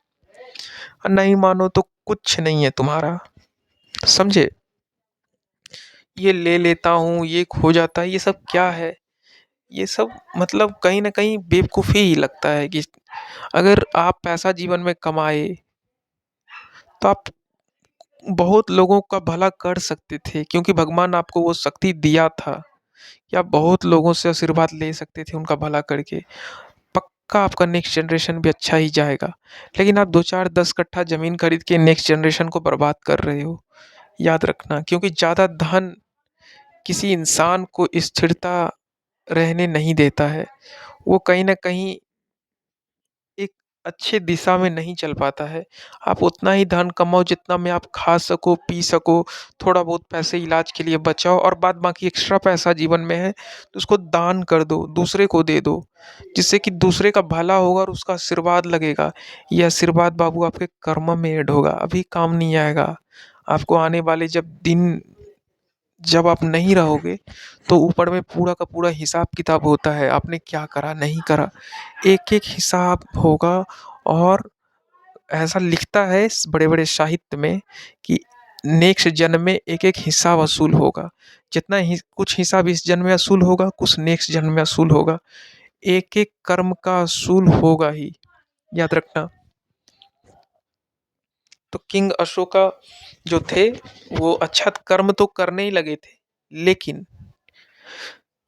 Speaker 1: और नहीं मानो तो कुछ नहीं है तुम्हारा। समझे? ये ले लेता हूँ, ये खो जाता है, ये सब क्या है? ये सब मतलब कहीं ना कहीं बेवकूफ़ी ही लगता है कि अगर आप पैसा जीवन में कमाए तो आप बहुत लोगों का भला कर सकते थे, क्योंकि भगवान आपको वो शक्ति दिया था कि आप बहुत लोगों से आशीर्वाद ले सकते थे उनका भला करके। पक्का आपका नेक्स्ट जनरेशन भी अच्छा ही जाएगा। लेकिन आप 2 4 10 कट्ठा जमीन खरीद के नेक्स्ट जनरेशन को बर्बाद कर रहे हो। याद रखना, क्योंकि ज़्यादा धन किसी इंसान को स्थिरता रहने नहीं देता है। वो कहीं ना कहीं एक अच्छे दिशा में नहीं चल पाता है। आप उतना ही धन कमाओ जितना में आप खा सको, पी सको, थोड़ा बहुत पैसे इलाज के लिए बचाओ, और बाद बाकी एक्स्ट्रा पैसा जीवन में है तो उसको दान कर दो, दूसरे को दे दो, जिससे कि दूसरे का भला होगा और उसका आशीर्वाद लगेगा। ये आशीर्वाद बाबू आपके कर्म में ऐड होगा, अभी काम नहीं आएगा। आपको आने वाले जब आप नहीं रहोगे, तो ऊपर में पूरा का पूरा हिसाब किताब होता है, आपने क्या करा नहीं करा, एक एक हिसाब होगा। और ऐसा लिखता है इस बड़े बड़े साहित्य में कि नेक्स्ट जन्म में एक एक हिस्सा वसूल होगा। जितना ही कुछ हिसाब इस जन्म में वसूल होगा, कुछ नेक्स्ट जन्म में वसूल होगा। एक एक कर्म का वसूल होगा ही, याद रखना। तो किंग अशोका जो थे, वो अच्छा कर्म तो करने ही लगे थे, लेकिन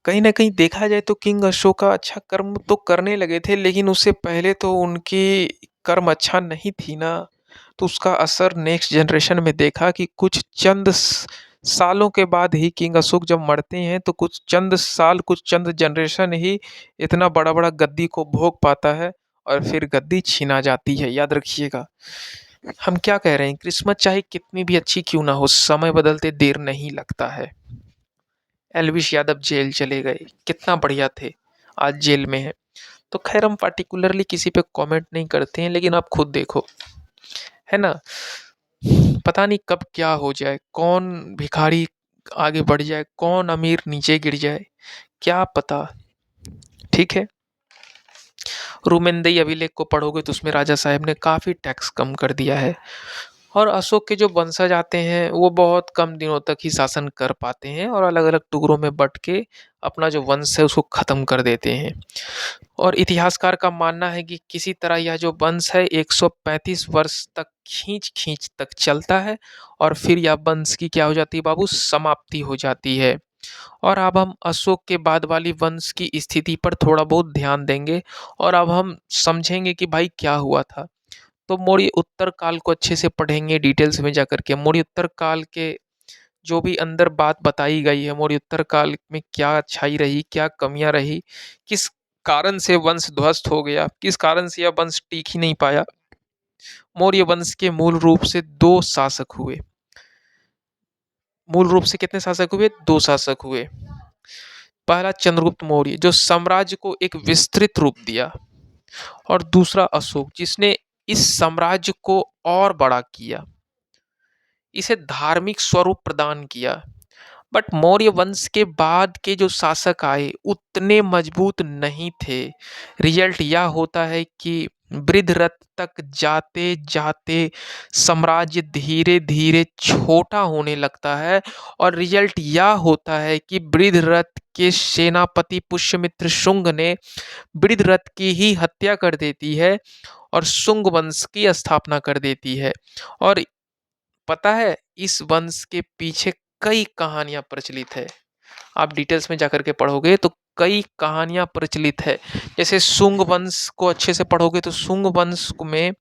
Speaker 1: कहीं न कहीं देखा जाए तो किंग अशोका अच्छा कर्म तो करने लगे थे, लेकिन उससे पहले तो उनकी कर्म अच्छा नहीं थी ना। तो उसका असर नेक्स्ट जनरेशन में देखा कि कुछ चंद सालों के बाद ही किंग अशोक जब मरते हैं, तो कुछ चंद साल, कुछ चंद जनरेशन ही इतना बड़ा बड़ा गद्दी को भोग पाता है, और फिर गद्दी छीना जाती है। याद रखिएगा। हम क्या कह रहे हैं, किस्मत चाहे कितनी भी अच्छी क्यों ना हो, समय बदलते देर नहीं लगता है। एलविश यादव जेल चले गए, कितना बढ़िया थे, आज जेल में है। तो खैर हम पार्टिकुलरली किसी पे कमेंट नहीं करते हैं, लेकिन आप खुद देखो, है ना? पता नहीं कब क्या हो जाए, कौन भिखारी आगे बढ़ जाए, कौन अमीर नीचे गिर जाए, क्या पता। ठीक है। रूमेंदई अभिलेख को पढ़ोगे तो उसमें राजा साहब ने काफी टैक्स कम कर दिया है। और अशोक के जो वंशज आते हैं वो बहुत कम दिनों तक ही शासन कर पाते हैं और अलग-अलग टुकड़ों में बँट के अपना जो वंश है उसको ख़त्म कर देते हैं। और इतिहासकार का मानना है कि किसी तरह यह जो वंश है 135 वर्ष तक खींच-खींच तक चलता है और फिर यह वंश की क्या हो जाती है बाबू, समाप्ति हो जाती है। और अब हम अशोक के बाद वाली वंश की स्थिति पर थोड़ा बहुत ध्यान देंगे और अब हम समझेंगे कि भाई क्या हुआ था। तो मौर्य उत्तर काल को अच्छे से पढ़ेंगे डिटेल्स में जाकर के। मौर्य उत्तर काल के जो भी अंदर बात बताई गई है, मौर्य उत्तर काल में क्या अच्छाई रही, क्या कमियां रही, किस कारण से वंश ध्वस्त हो गया, किस कारण से यह वंश टिक ही नहीं पाया। मौर्य वंश के मूल रूप से दो शासक हुए। मूल रूप से कितने शासक हुए? दो शासक हुए। पहला चंद्रगुप्त मौर्य जो साम्राज्य को एक विस्तृत रूप दिया, और दूसरा अशोक जिसने इस साम्राज्य को और बड़ा किया, इसे धार्मिक स्वरूप प्रदान किया। बट मौर्य वंश के बाद के जो शासक आए उतने मजबूत नहीं थे। रिजल्ट यह होता है कि वृद्धरथ तक जाते जाते साम्राज्य धीरे धीरे छोटा होने लगता है, और रिजल्ट यह होता है कि वृद्धरथ के सेनापति पुष्यमित्र शुंग ने वृद्धरथ की ही हत्या कर देती है और शुंग वंश की स्थापना कर देती है। और पता है इस वंश के पीछे कई कहानियां प्रचलित है। आप डिटेल्स में जाकर के पढ़ोगे तो कई कहानियां प्रचलित है। जैसे शुंग वंश को अच्छे से पढ़ोगे तो शुंग वंश में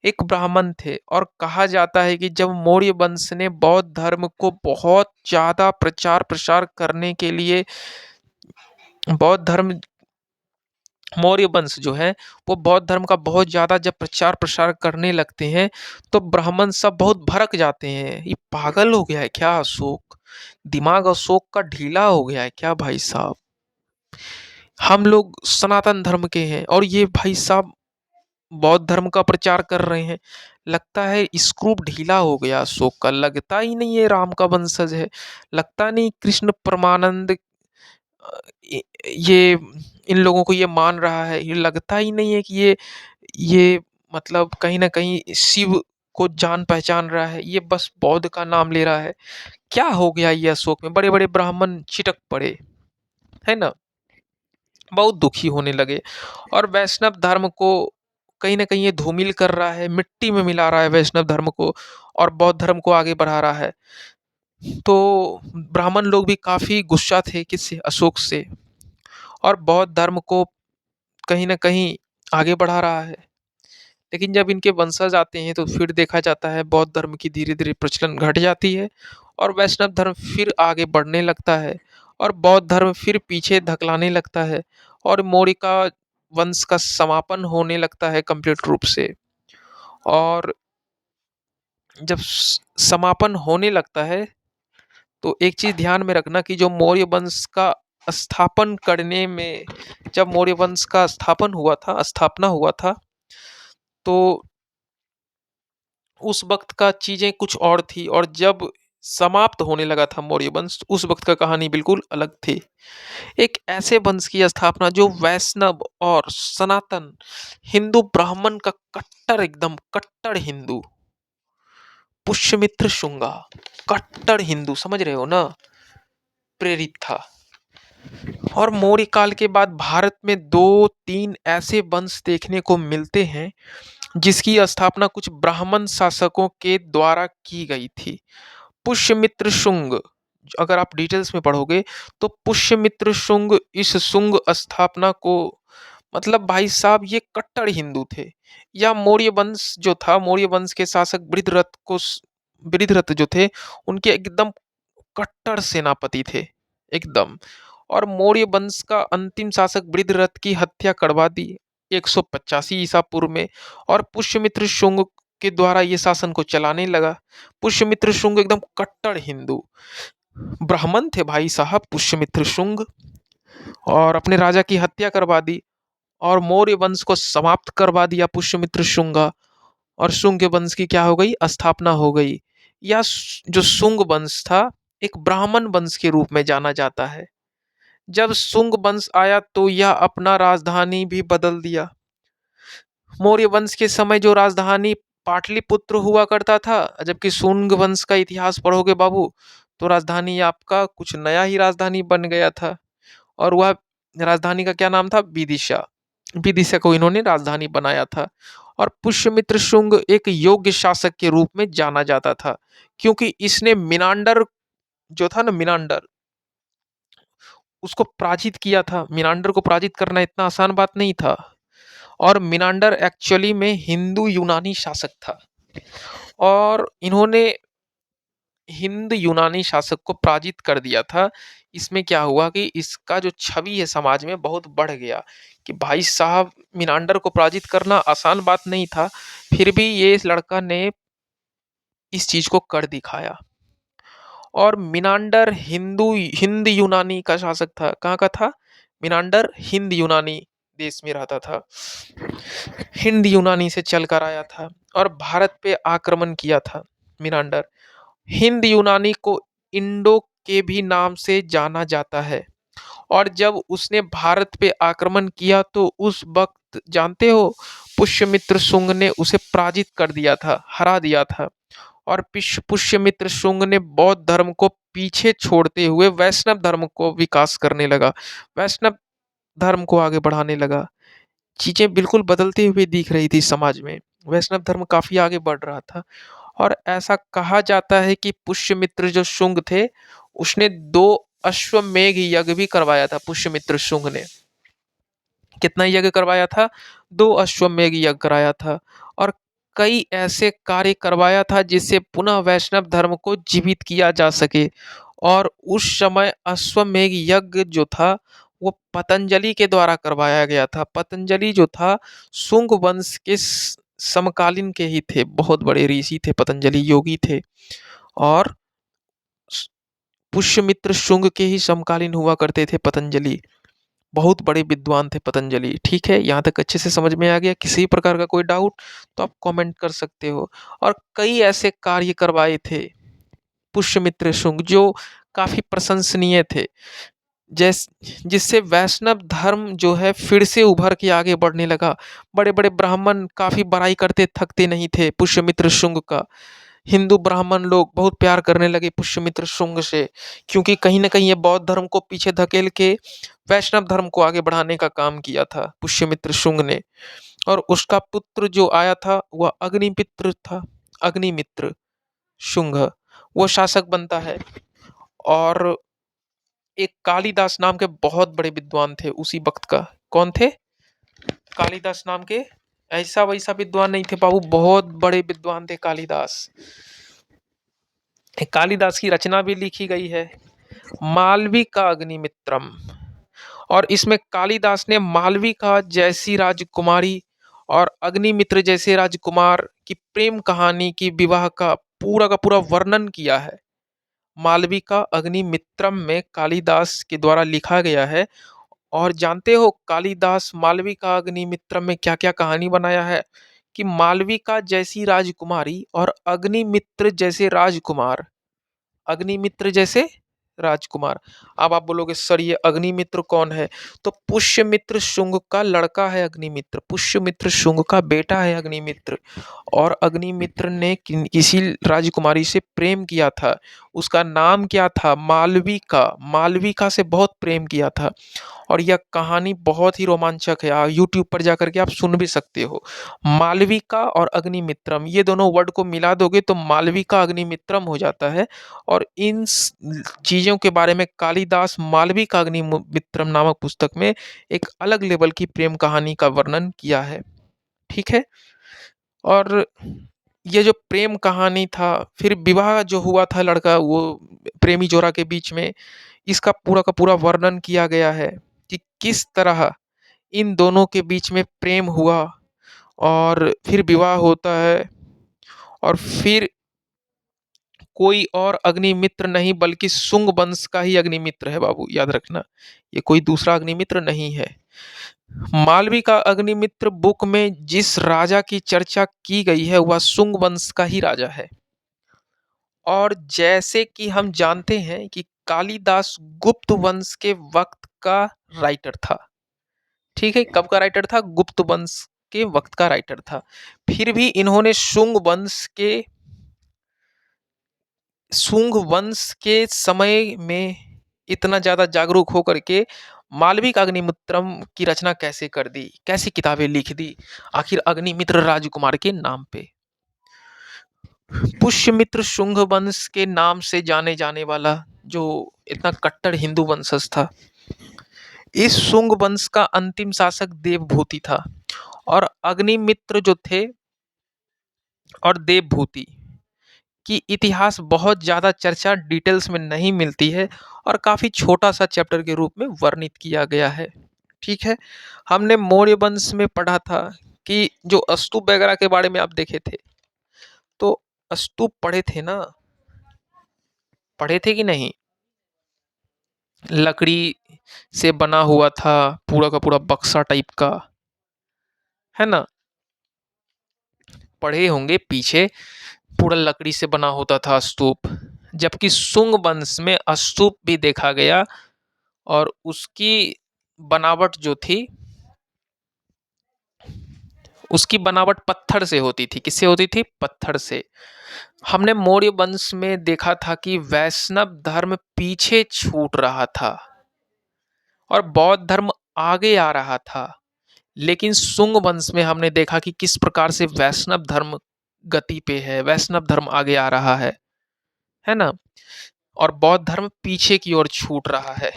Speaker 1: एक ब्राह्मण थे, और कहा जाता है कि जब मौर्य वंश ने बौद्ध धर्म को बहुत ज्यादा प्रचार प्रसार करने के लिए, बौद्ध धर्म, मौर्य वंश जो है वो बौद्ध धर्म का बहुत ज्यादा जब प्रचार प्रसार करने लगते हैं तो ब्राह्मण सब बहुत भड़क जाते हैं। ये पागल हो गया है क्या अशोक? दिमाग अशोक का ढीला हो गया है क्या भाई साहब? हम लोग सनातन धर्म के हैं और ये भाई साहब बौद्ध धर्म का प्रचार कर रहे हैं। लगता है स्क्रू ढीला हो गया अशोक का। लगता ही नहीं ये राम का वंशज है। लगता नहीं कृष्ण परमानंद अ, ये इन लोगों को ये मान रहा है। ये लगता ही नहीं है कि ये मतलब कहीं ना कहीं शिव को जान पहचान रहा है। ये बस बौद्ध का नाम ले रहा है। क्या हो गया ये अशोक में? बड़े बड़े ब्राह्मण छिटक पड़े, है ना? बहुत दुखी होने लगे। और वैष्णव धर्म को कहीं ना कहीं ये धूमिल कर रहा है, मिट्टी में मिला रहा है वैष्णव धर्म को, और बौद्ध धर्म को आगे बढ़ा रहा है। तो ब्राह्मण लोग भी काफी गुस्सा थे किससे? अशोक से। और बौद्ध धर्म को कहीं न कहीं आगे बढ़ा रहा है। लेकिन जब इनके वंशज आते हैं तो फिर देखा जाता है बौद्ध धर्म की धीरे-धीरे प्रचलन घट जाती है और वैष्णव धर्म फिर आगे बढ़ने लगता है, और बौद्ध धर्म फिर पीछे धकेलाने लगता है, और मौर्य का वंश का समापन होने लगता है कंप्लीट रूप से। और जब समापन होने लगता है तो एक चीज ध्यान में रखना कि जो मौर्य वंश का स्थापन करने में, जब मौर्य वंश का स्थापन हुआ था, स्थापना हुआ था, तो उस वक्त का चीजें कुछ और थी, और जब समाप्त होने लगा था मौर्य वंश उस वक्त का कहानी बिल्कुल अलग थी। एक ऐसे वंश की स्थापना जो वैष्णव और सनातन हिंदू ब्राह्मण का कट्टर, एकदम कट्टर हिंदू, पुष्यमित्र शुंगा, कट्टर हिंदू, समझ रहे हो ना, प्रेरित था। और मौर्य काल के बाद भारत में दो तीन ऐसे वंश देखने को मिलते हैं जिसकी स्थापना कुछ ब्राह्मण शासकों के द्वारा की गई थी। पुष्यमित्र शुंग, अगर आप डिटेल्स में पढ़ोगे तो पुष्यमित्र शुंग इस शुंग स्थापना को, मतलब भाई साहब ये कट्टर हिंदू थे। या मौर्य वंश जो था, मौर्य वंश के शासक वृद्धरथ को, वृद्धरथ जो थे उनके एकदम कट्टर सेनापति थे एकदम। और मौर्य वंश का अंतिम शासक वृद्धरथ की हत्या करवा दी 185 ईसा पूर्व में, और पुष्यमित्र शुंग के द्वारा ये शासन को चलाने लगा। पुष्यमित्र शुंग एकदम कट्टर हिंदू ब्राह्मण थे भाई साहब पुष्यमित्र शुंग, और अपने राजा की हत्या करवा दी और मौर्य वंश को समाप्त करवा दिया पुष्यमित्र शुंगा, और शुंग वंश की क्या हो गई? स्थापना हो गई। या जो शुंग वंश था एक ब्राह्मण वंश के रूप में जाना जाता है। जब शुंग वंश आया तो यह अपना राजधानी भी बदल दिया। मौर्य वंश के समय जो राजधानी पाटलिपुत्र हुआ करता था, जबकि शुंग वंश का इतिहास पढ़ोगे बाबू तो राजधानी आपका कुछ नया ही राजधानी बन गया था। और वह राजधानी का क्या नाम था? विदिशा। विदिशा को इन्होंने राजधानी बनाया था। और पुष्यमित्र शुंग एक योग्य शासक के रूप में जाना जाता था, क्योंकि इसने मिनांडर जो था ना, मिनांडर, उसको पराजित किया था। मिनांडर को पराजित करना इतना आसान बात नहीं था। और मिनांडर एक्चुअली में हिंदू यूनानी शासक था, और इन्होंने हिंद यूनानी शासक को पराजित कर दिया था। इसमें क्या हुआ कि इसका जो छवि है समाज में बहुत बढ़ गया कि भाई साहब, मिनांडर को पराजित करना आसान बात नहीं था, फिर भी ये इस लड़का ने इस चीज को कर दिखाया। और मिनांडर हिंद यूनानी का शासक था। कहाँ का था? मिनांडर हिंद यूनानी देश में रहता था, हिंद यूनानी से चलकर आया था और भारत पे आक्रमण किया था मिनांडर। हिंद यूनानी को इंडो के भी नाम से जाना जाता है। और जब उसने भारत पे आक्रमण किया तो उस वक्त जानते हो, पुष्यमित्र शुंग ने उसे पराजित कर दिया था, हरा दिया था। और पुष्यमित्र शुंग ने बौद्ध धर्म को पीछे छोड़ते हुए वैष्णव धर्म को विकास करने लगा, वैष्णव धर्म को आगे बढ़ाने लगा। चीजें बिल्कुल बदलती हुई दिख रही थी समाज में, वैष्णव धर्म काफी आगे बढ़ रहा था। और ऐसा कहा जाता है कि पुष्यमित्र जो शुंग थे, उसने 2 अश्वमेध यज्ञ भी करवाया था। पुष्यमित्र शुंग ने कितना यज्ञ करवाया था? 2 अश्वमेध यज्ञ कराया था। और कई ऐसे कार्य करवाया था जिससे पुनः वैष्णव धर्म को जीवित किया जा सके। और उस समय अश्वमेध यज्ञ जो था वो पतंजलि के द्वारा करवाया गया था। पतंजलि जो था शुंग वंश के समकालीन के ही थे, बहुत बड़े ऋषि थे, पतंजलि योगी थे। और पुष्यमित्र शुंग के ही समकालीन हुआ करते थे पतंजलि, बहुत बड़े विद्वान थे पतंजलि। ठीक है, यहाँ तक अच्छे से समझ में आ गया? किसी प्रकार का कोई डाउट तो आप कमेंट कर सकते हो। और कई ऐसे कार्य करवाए थे पुष्यमित्र शुंग जो काफी प्रशंसनीय थे, जैस जिससे वैष्णव धर्म जो है फिर से उभर के आगे बढ़ने लगा। बड़े बड़े ब्राह्मण काफी बड़ाई करते थकते नहीं थे पुष्यमित्र शुंग का। हिंदू ब्राह्मण लोग बहुत प्यार करने लगे पुष्यमित्र शुंग से, क्योंकि कहीं ना कहीं ये बौद्ध धर्म को पीछे धकेल के वैष्णव धर्म को आगे बढ़ाने का काम किया था पुष्यमित्र शुंग ने। और उसका पुत्र जो आया था वह अग्निमित्र था, अग्निमित्र शुंग, वो शासक बनता है। और एक कालिदास नाम के बहुत बड़े विद्वान थे उसी वक्त का। कौन थे? कालिदास नाम के। ऐसा वैसा विद्वान नहीं थे बाबू, बहुत बड़े विद्वान थे कालिदास। कालिदास की रचना भी लिखी गई है, मालवी का अग्निमित्रम। और इसमें कालिदास ने मालविका जैसी राजकुमारी और अग्निमित्र जैसे राजकुमार की प्रेम कहानी की विवाह का पूरा वर्णन किया है। मालविका अग्निमित्रम में कालिदास के द्वारा लिखा गया है। और जानते हो कालिदास मालविका अग्निमित्रम में क्या क्या कहानी बनाया है? कि मालविका जैसी राजकुमारी और अग्निमित्र जैसे राजकुमार, अग्निमित्र जैसे राजकुमार। अब आप बोलोगे सर ये अग्निमित्र कौन है? तो पुष्यमित्र शुंग का लड़का है अग्निमित्र, पुष्यमित्र शुंग का बेटा है अग्निमित्र। और अग्निमित्र ने किसी राजकुमारी से प्रेम किया था, उसका नाम क्या था? मालविका। मालविका से बहुत प्रेम किया था। और यह कहानी बहुत ही रोमांचक है, यूट्यूब पर जाकर के आप सुन भी सकते हो। मालविका और अग्निमित्रम ये दोनों वर्ड को मिला दोगे तो मालविका अग्निमित्रम हो जाता है। और इन चीजों के बारे में कालिदास मालविका अग्निमित्रम नामक पुस्तक में एक अलग लेवल की प्रेम कहानी का वर्णन किया है। ठीक है। और ये जो प्रेम कहानी था, फिर विवाह जो हुआ था लड़का वो प्रेमी जोड़ा के बीच में, इसका पूरा का पूरा वर्णन किया गया है कि किस तरह इन दोनों के बीच में प्रेम हुआ और फिर विवाह होता है। और फिर कोई और अग्निमित्र नहीं बल्कि शुंग वंश का ही अग्निमित्र है बाबू, याद रखना, ये कोई दूसरा अग्निमित्र नहीं है। मालवी का अग्निमित्र बुक में जिस राजा की चर्चा की गई है वह शुंग वंश का ही राजा है। और जैसे कि हम जानते हैं कि कालिदास गुप्त वंश के वक्त का राइटर था। ठीक है, कब का राइटर था? गुप्त वंश के वक्त का राइटर था। फिर भी इन्होंने शुंग वंश के समय में इतना ज़्यादा जागरूक होकर के मालविक अग्निमित्रम की रचना कैसे कर दी, कैसी किताबें लिख दी, आखिर अग्निमित्र राजकुमार के नाम पे। पुष्यमित्र शुंग वंश के नाम से जाने जाने वाला जो इतना कट्टर हिंदू वंशज था, इस शुंग वंश का अंतिम शासक देवभूति था। और अग्निमित्र जो थे और देवभूति की इतिहास बहुत ज्यादा चर्चा डिटेल्स में नहीं मिलती है और काफी छोटा सा चैप्टर के रूप में वर्णित किया गया है। ठीक है, हमने मौर्य वंश में पढ़ा था कि जो स्तूप वगैरह के बारे में आप देखे थे, तो स्तूप पढ़े थे ना, पढ़े थे कि नहीं? लकड़ी से बना हुआ था, पूरा का पूरा बक्सा टाइप का, है ना? पढ़े होंगे, पीछे पूरा लकड़ी से बना होता था स्तूप। जबकि शुंग वंश में स्तूप भी देखा गया और उसकी बनावट जो थी, उसकी बनावट पत्थर से होती थी। किससे होती थी? पत्थर से। हमने मौर्य वंश में देखा था कि वैष्णव धर्म पीछे छूट रहा था और बौद्ध धर्म आगे आ रहा था। लेकिन शुंग वंश में हमने देखा कि किस प्रकार से वैष्णव धर्म गति पे है, वैष्णव धर्म आगे आ रहा है ना? और बौद्ध धर्म पीछे की ओर छूट रहा है।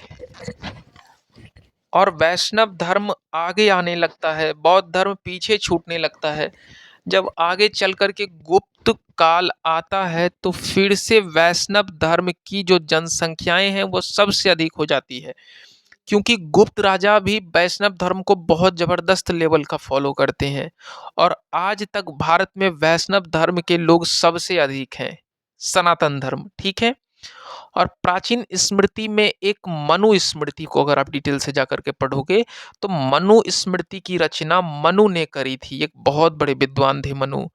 Speaker 1: और वैष्णव धर्म आगे आने लगता है, बौद्ध धर्म पीछे छूटने लगता है। जब आगे चल कर के गुप्त काल आता है तो फिर से वैष्णव धर्म की जो जनसंख्याएं हैं वो सबसे अधिक हो जाती है, क्योंकि गुप्त राजा भी वैष्णव धर्म को बहुत जबरदस्त लेवल का फॉलो करते हैं। और आज तक भारत में वैष्णव धर्म के लोग सबसे अधिक हैं, सनातन धर्म। ठीक है। और प्राचीन स्मृति में एक मनु स्मृति को अगर आप डिटेल से जाकर के पढ़ोगे तो मनु स्मृति की रचना मनु ने करी थी। एक बहुत बड़े विद्वान थे मनु।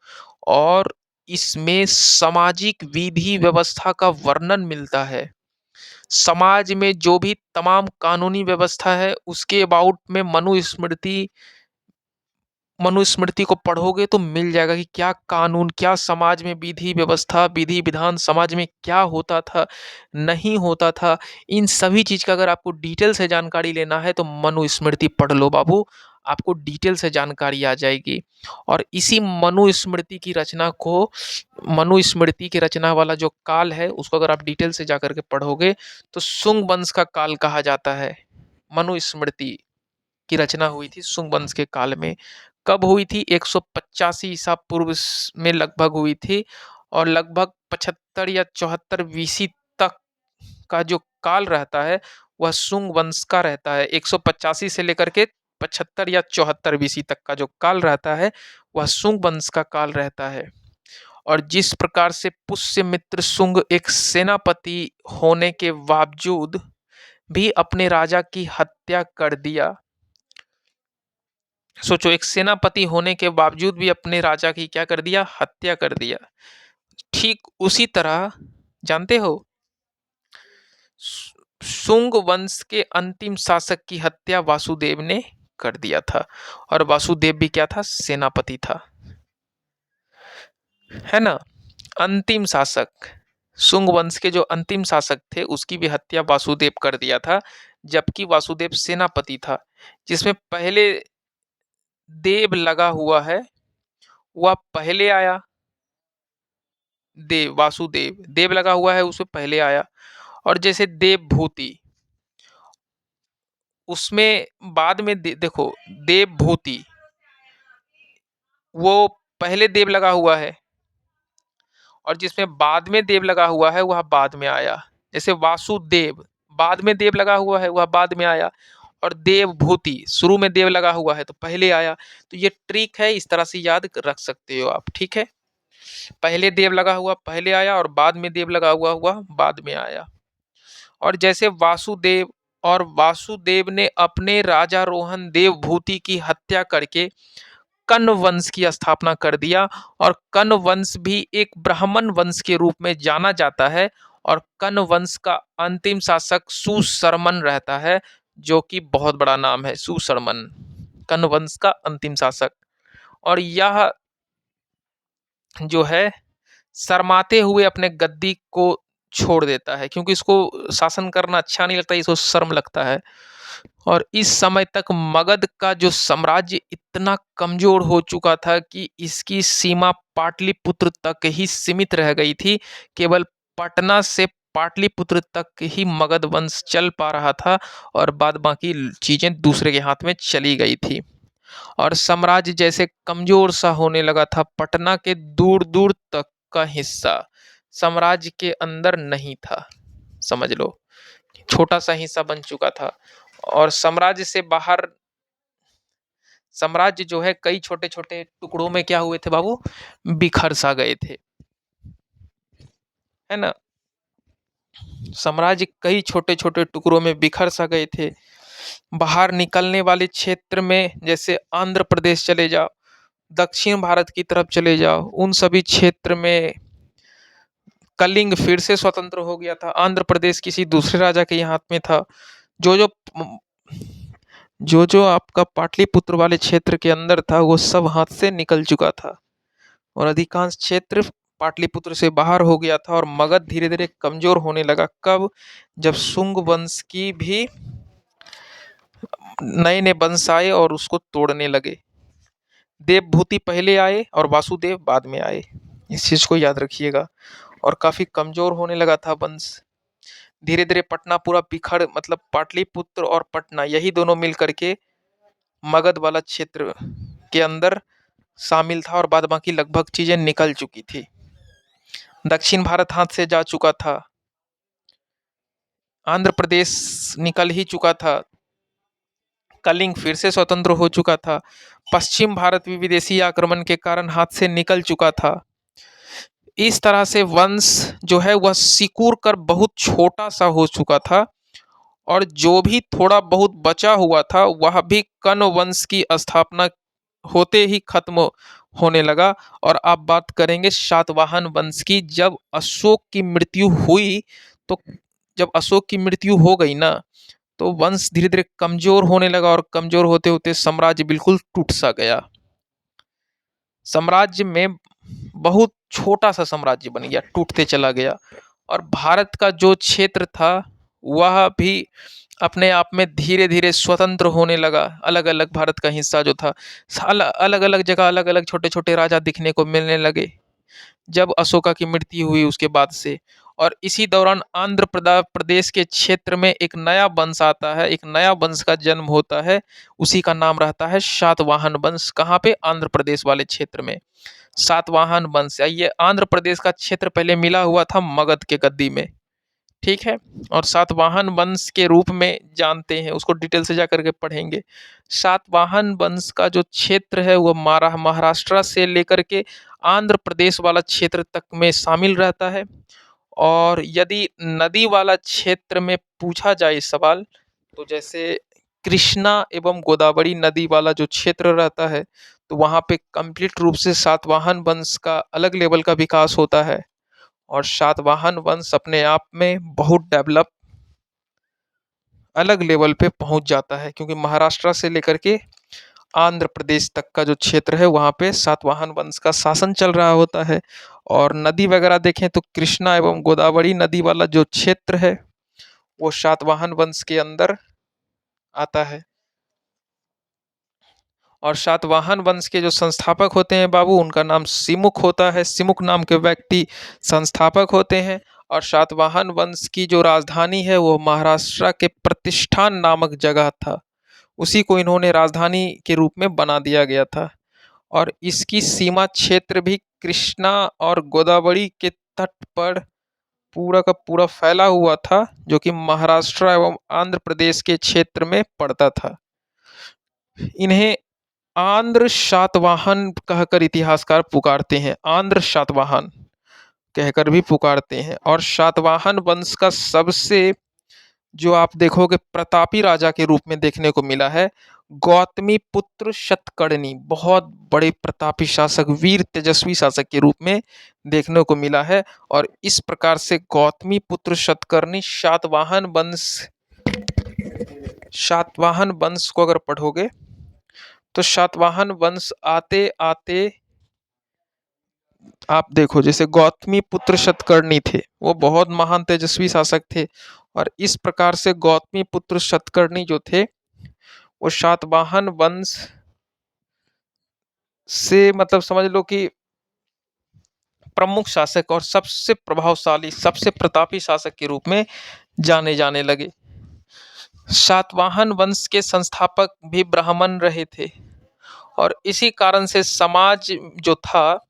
Speaker 1: और इसमें सामाजिक विधि व्यवस्था का वर्णन मिलता है। समाज में जो भी तमाम कानूनी व्यवस्था है उसके अबाउट में मनुस्मृति को पढ़ोगे तो मिल जाएगा कि क्या कानून, क्या समाज में विधि व्यवस्था, विधि विधान समाज में क्या होता था, नहीं होता था। इन सभी चीज का अगर आपको डिटेल से जानकारी लेना है तो मनुस्मृति पढ़ लो बाबू, आपको डिटेल से जानकारी आ जाएगी। और इसी मनुस्मृति की रचना वाला जो काल है उसको अगर आप डिटेल से जाकर के पढ़ोगे तो शुंग वंश का काल कहा जाता है। मनुस्मृति की रचना हुई थी शुंग वंश के काल में। कब हुई थी? 185 ईसा पूर्व में लगभग हुई थी। और लगभग 75 या 74 बीसी तक का जो काल रहता है वह शुंग वंश का रहता है। 185 से लेकर के 75 या 74 बीसी तक का जो काल रहता है वह शुंग वंश का काल रहता है। और जिस प्रकार से पुष्यमित्र शुंग एक सेनापति होने के बावजूद भी अपने राजा की हत्या कर दिया, सोचो, एक सेनापति होने के बावजूद भी अपने राजा की क्या कर दिया? हत्या कर दिया। ठीक उसी तरह जानते हो शुंग वंश के अंतिम शासक की हत्या वासुदेव ने कर दिया था। और वासुदेव भी क्या था? सेनापति था, है ना? अंतिम शासक, शुंग वंश के जो अंतिम शासक थे उसकी भी हत्या वासुदेव कर दिया था, जबकि वासुदेव सेनापति था। जिसमें पहले देव लगा हुआ है वह पहले आया, वासुदेव देव लगा हुआ है उसमें पहले आया। और जैसे देवभूति उसमें बाद में देखो, देवभूति वो पहले देव लगा हुआ है और जिसमें बाद में देव लगा हुआ है वह बाद में आया। जैसे वासुदेव बाद में देव लगा हुआ है वह बाद में आया, और देवभूति शुरू में देव लगा हुआ है तो पहले आया। तो ये ट्रिक है, इस तरह से याद रख सकते हो आप। ठीक है, पहले देव लगा हुआ पहले आया और बाद में देव लगा हुआ बाद में आया। और जैसे वासुदेव ने अपने राजा रोहन देवभूति की हत्या करके कण्व वंश की स्थापना कर दिया। और कण्व वंश भी एक ब्राह्मण वंश के रूप में जाना जाता है। और कण्व वंश का अंतिम शासक सुशर्मन रहता है, जो कि बहुत बड़ा नाम है, सुशर्मन, कण्व वंश का अंतिम शासक। और यह जो है शर्माते हुए अपने गद्दी को छोड़ देता है, क्योंकि इसको शासन करना अच्छा नहीं लगता, इसको शर्म लगता है। और इस समय तक मगध का जो साम्राज्य इतना कमजोर हो चुका था कि इसकी सीमा पाटलिपुत्र तक ही सीमित रह गई थी। केवल पटना से पाटलिपुत्र तक ही मगध वंश चल पा रहा था और बाद बाकी चीजें दूसरे के हाथ में चली गई थी। और साम्राज्य जैसे कमजोर सा होने लगा था, पटना के दूर दूर तक का हिस्सा साम्राज्य के अंदर नहीं था, समझ लो छोटा सा हिस्सा बन चुका था। और साम्राज्य से बाहर साम्राज्य जो है कई छोटे छोटे टुकड़ों में क्या हुए थे बाबू, बिखर सा गए थे, है ना। साम्राज्य कई छोटे छोटे टुकड़ों में बिखर सा गए थे। बाहर निकलने वाले क्षेत्र में जैसे आंध्र प्रदेश चले जाओ, दक्षिण भारत की तरफ चले जाओ, उन सभी क्षेत्र में कलिंग फिर से स्वतंत्र हो गया था। आंध्र प्रदेश किसी दूसरे राजा के हाथ में था। जो जो जो आपका पाटलिपुत्र वाले क्षेत्र के अंदर था वो सब हाथ से निकल चुका था और अधिकांश क्षेत्र पाटलिपुत्र से बाहर हो गया था। और मगध धीरे धीरे कमजोर होने लगा। कब? जब शुंग वंश की भी नए नए वंश आए और उसको तोड़ने लगे। देवभूति पहले आए और वासुदेव बाद में आए, इस चीज को याद रखिएगा। और काफी कमजोर होने लगा था वंश। धीरे धीरे पटना पूरा बिखर, मतलब पाटलिपुत्र और पटना यही दोनों मिल करके मगध वाला क्षेत्र के अंदर शामिल था और बाद बाकी लगभग चीजें निकल चुकी थी। दक्षिण भारत हाथ से जा चुका था, आंध्र प्रदेश निकल ही चुका था, कलिंग फिर से स्वतंत्र हो चुका था, पश्चिम भारत भी विदेशी आक्रमण के कारण हाथ से निकल चुका था। इस तरह से वंश जो है वह सिकुड़ कर बहुत छोटा सा हो चुका था और जो भी थोड़ा बहुत बचा हुआ था वह भी कण्व वंश की स्थापना होते ही खत्म होने लगा। और आप बात करेंगे सातवाहन वंश की। जब अशोक की मृत्यु हुई तो जब अशोक की मृत्यु हो गई ना, तो वंश धीरे धीरे कमजोर होने लगा और कमजोर होते होते साम्राज्य बिल्कुल टूट सा गया। साम्राज्य में बहुत छोटा सा साम्राज्य बन गया, टूटते चला गया। और भारत का जो क्षेत्र था वह भी अपने आप में धीरे धीरे स्वतंत्र होने लगा। अलग अलग भारत का हिस्सा जो था, अलग अलग जगह अलग अलग छोटे छोटे राजा दिखने को मिलने लगे जब अशोका की मृत्यु हुई उसके बाद से। और इसी दौरान आंध्र प्रदेश के क्षेत्र में एक नया वंश आता है, एक नया वंश का जन्म होता है। उसी का नाम रहता है सातवाहन वंश। कहाँ पे? आंध्र प्रदेश वाले क्षेत्र में सातवाहन वंश। ये आंध्र प्रदेश का क्षेत्र पहले मिला हुआ था मगध के गद्दी में, ठीक है। और सातवाहन वंश के रूप में जानते हैं उसको, डिटेल से जाकर के पढ़ेंगे। सातवाहन वंश का जो क्षेत्र है वो महाराष्ट्र से लेकर के आंध्र प्रदेश वाला क्षेत्र तक में शामिल रहता है। और यदि नदी वाला क्षेत्र में पूछा जाए सवाल, तो जैसे कृष्णा एवं गोदावरी नदी वाला जो क्षेत्र रहता है, तो वहाँ पे कंप्लीट रूप से सातवाहन वंश का अलग लेवल का विकास होता है। और सातवाहन वंश अपने आप में बहुत डेवलप अलग लेवल पे पहुंच जाता है, क्योंकि महाराष्ट्र से लेकर के आंध्र प्रदेश तक का जो क्षेत्र है वहाँ पे सातवाहन वंश का शासन चल रहा होता है। और नदी वगैरह देखें तो कृष्णा एवं गोदावरी नदी वाला जो क्षेत्र है वो सातवाहन वंश के अंदर आता है। और सातवाहन वंश के जो संस्थापक होते हैं बाबू, उनका नाम सिमुक होता है। सिमुक नाम के व्यक्ति संस्थापक होते हैं। और सातवाहन वंश की जो राजधानी है वो महाराष्ट्र के प्रतिष्ठान नामक जगह था, उसी को इन्होंने राजधानी के रूप में बना दिया गया था। और इसकी सीमा क्षेत्र भी कृष्णा और गोदावरी के तट पर पूरा का पूरा फैला हुआ था, जो कि महाराष्ट्र एवं आंध्र प्रदेश के क्षेत्र में पड़ता था। इन्हें आंध्र शातवाहन कहकर इतिहासकार पुकारते हैं, आंध्र शातवाहन कहकर भी पुकारते हैं। और शातवाहन वंश का सबसे जो आप देखोगे प्रतापी राजा के रूप में देखने को मिला है गौतमी पुत्र शतकर्णी। बहुत बड़े प्रतापी शासक, वीर तेजस्वी शासक के रूप में देखने को मिला है। और इस प्रकार से गौतमी पुत्र शतकर्णी सातवाहन वंश को अगर पढ़ोगे तो सातवाहन वंश आते आते आप देखो, जैसे गौतमी पुत्र शतकर्णी थे, वो बहुत महान तेजस्वी शासक थे। और इस प्रकार से गौतमी पुत्र शतकर्णी जो थे, वो सातवाहन वंश से मतलब समझ लो कि प्रमुख शासक और सबसे प्रभावशाली, सबसे प्रतापी शासक के रूप में जाने जाने लगे। सातवाहन वंश के संस्थापक भी ब्राह्मण रहे थे, और इसी कारण से समाज जो था,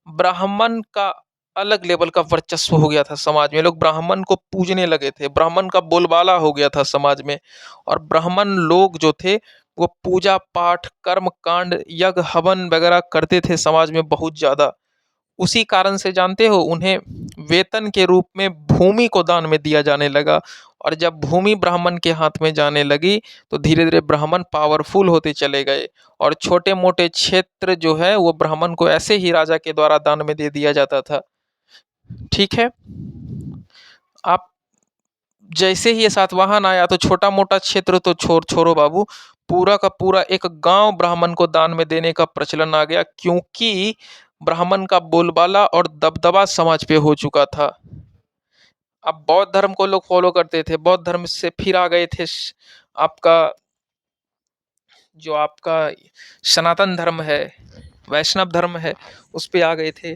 Speaker 1: ब्राह्मण का अलग लेवल का वर्चस्व हो गया था समाज में। लोग ब्राह्मण को पूजने लगे थे, ब्राह्मण का बोलबाला हो गया था समाज में। और ब्राह्मण लोग जो थे, वो पूजा पाठ, कर्म कांड, यज्ञ हवन वगैरह करते थे समाज में बहुत ज्यादा। उसी कारण से जानते हो, उन्हें वेतन के रूप में भूमि को दान में दिया जाने लगा। और जब भूमि ब्राह्मण के हाथ में जाने लगी, तो धीरे धीरे ब्राह्मण पावरफुल होते चले गए। और छोटे मोटे क्षेत्र जो है, वो ब्राह्मण को ऐसे ही राजा के द्वारा दान में दे दिया जाता था। ठीक है। आप जैसे ही ये सातवाहन आया, तो छोटा मोटा क्षेत्र तो छोड़ो बाबू, पूरा का पूरा एक गांव ब्राह्मण को दान में देने का प्रचलन आ गया, क्योंकि ब्राह्मण का बोलबाला और दबदबा समाज पे हो चुका था। अब बौद्ध धर्म को लोग फॉलो करते थे, बौद्ध धर्म से फिर आ गए थे आपका जो आपका सनातन धर्म है, वैष्णव धर्म है, उस पे आ गए थे।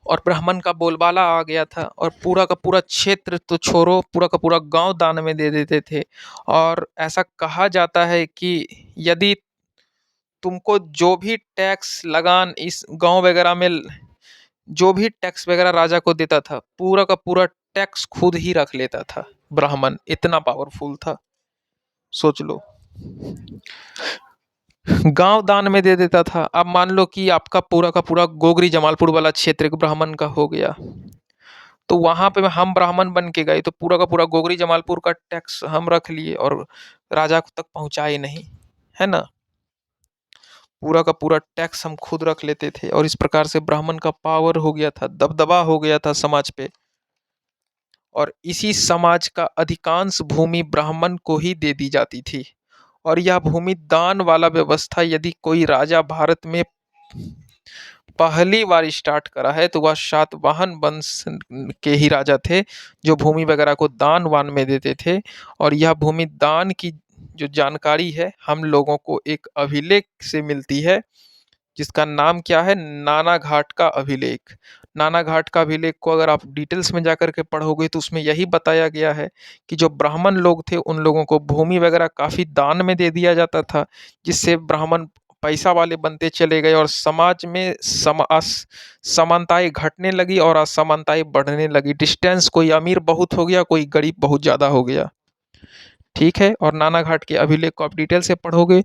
Speaker 1: और ब्राह्मण का बोलबाला आ गया था, और पूरा का पूरा क्षेत्र तो छोड़ो, पूरा का पूरा गांव दान में दे देते थे। और ऐसा कहा जाता है कि यदि तुमको जो भी टैक्स लगान इस गांव वगैरह में, जो भी टैक्स वगैरह राजा को देता था, पूरा का पूरा टैक्स खुद ही रख लेता था ब्राह्मण, इतना पावरफुल था। सोच लो, गांव दान में दे देता था। अब मान लो कि आपका पूरा का पूरा गोगरी जमालपुर वाला क्षेत्र एक ब्राह्मण का हो गया, तो वहां पे हम ब्राह्मण बन के गए, तो पूरा का पूरा गोगरी जमालपुर का टैक्स हम रख लिए और राजा तक पहुंचाए नहीं, है ना। पूरा का पूरा टैक्स हम खुद रख लेते थे, और इस प्रकार से ब्राह्मण का पावर हो गया था, दबदबा हो गया था समाज पे। और इसी समाज का अधिकांश भूमि ब्राह्मण को ही दे दी जाती थी। और यह भूमि दान वाला व्यवस्था यदि कोई राजा भारत में पहली बार स्टार्ट करा है, तो वह सातवाहन वंश के ही राजा थे, जो भूमि वगैरह को दान वान में देते थे। और यह भूमि दान की जो जानकारी है, हम लोगों को एक अभिलेख से मिलती है, जिसका नाम क्या है, नाना घाट का अभिलेख। नाना घाट का अभिलेख को अगर आप डिटेल्स में जाकर के पढ़ोगे, तो उसमें यही बताया गया है कि जो ब्राह्मण लोग थे, उन लोगों को भूमि वगैरह काफी दान में दे दिया जाता था, जिससे ब्राह्मण पैसा वाले बनते चले गए, और समाज में समानताएं घटने लगी और असमानताएं बढ़ने लगी। डिस्टेंस, कोई अमीर बहुत हो गया, कोई गरीब बहुत ज्यादा हो गया। ठीक है। और नाना घाट के अभिलेख को आप डिटेल से पढ़ोगे,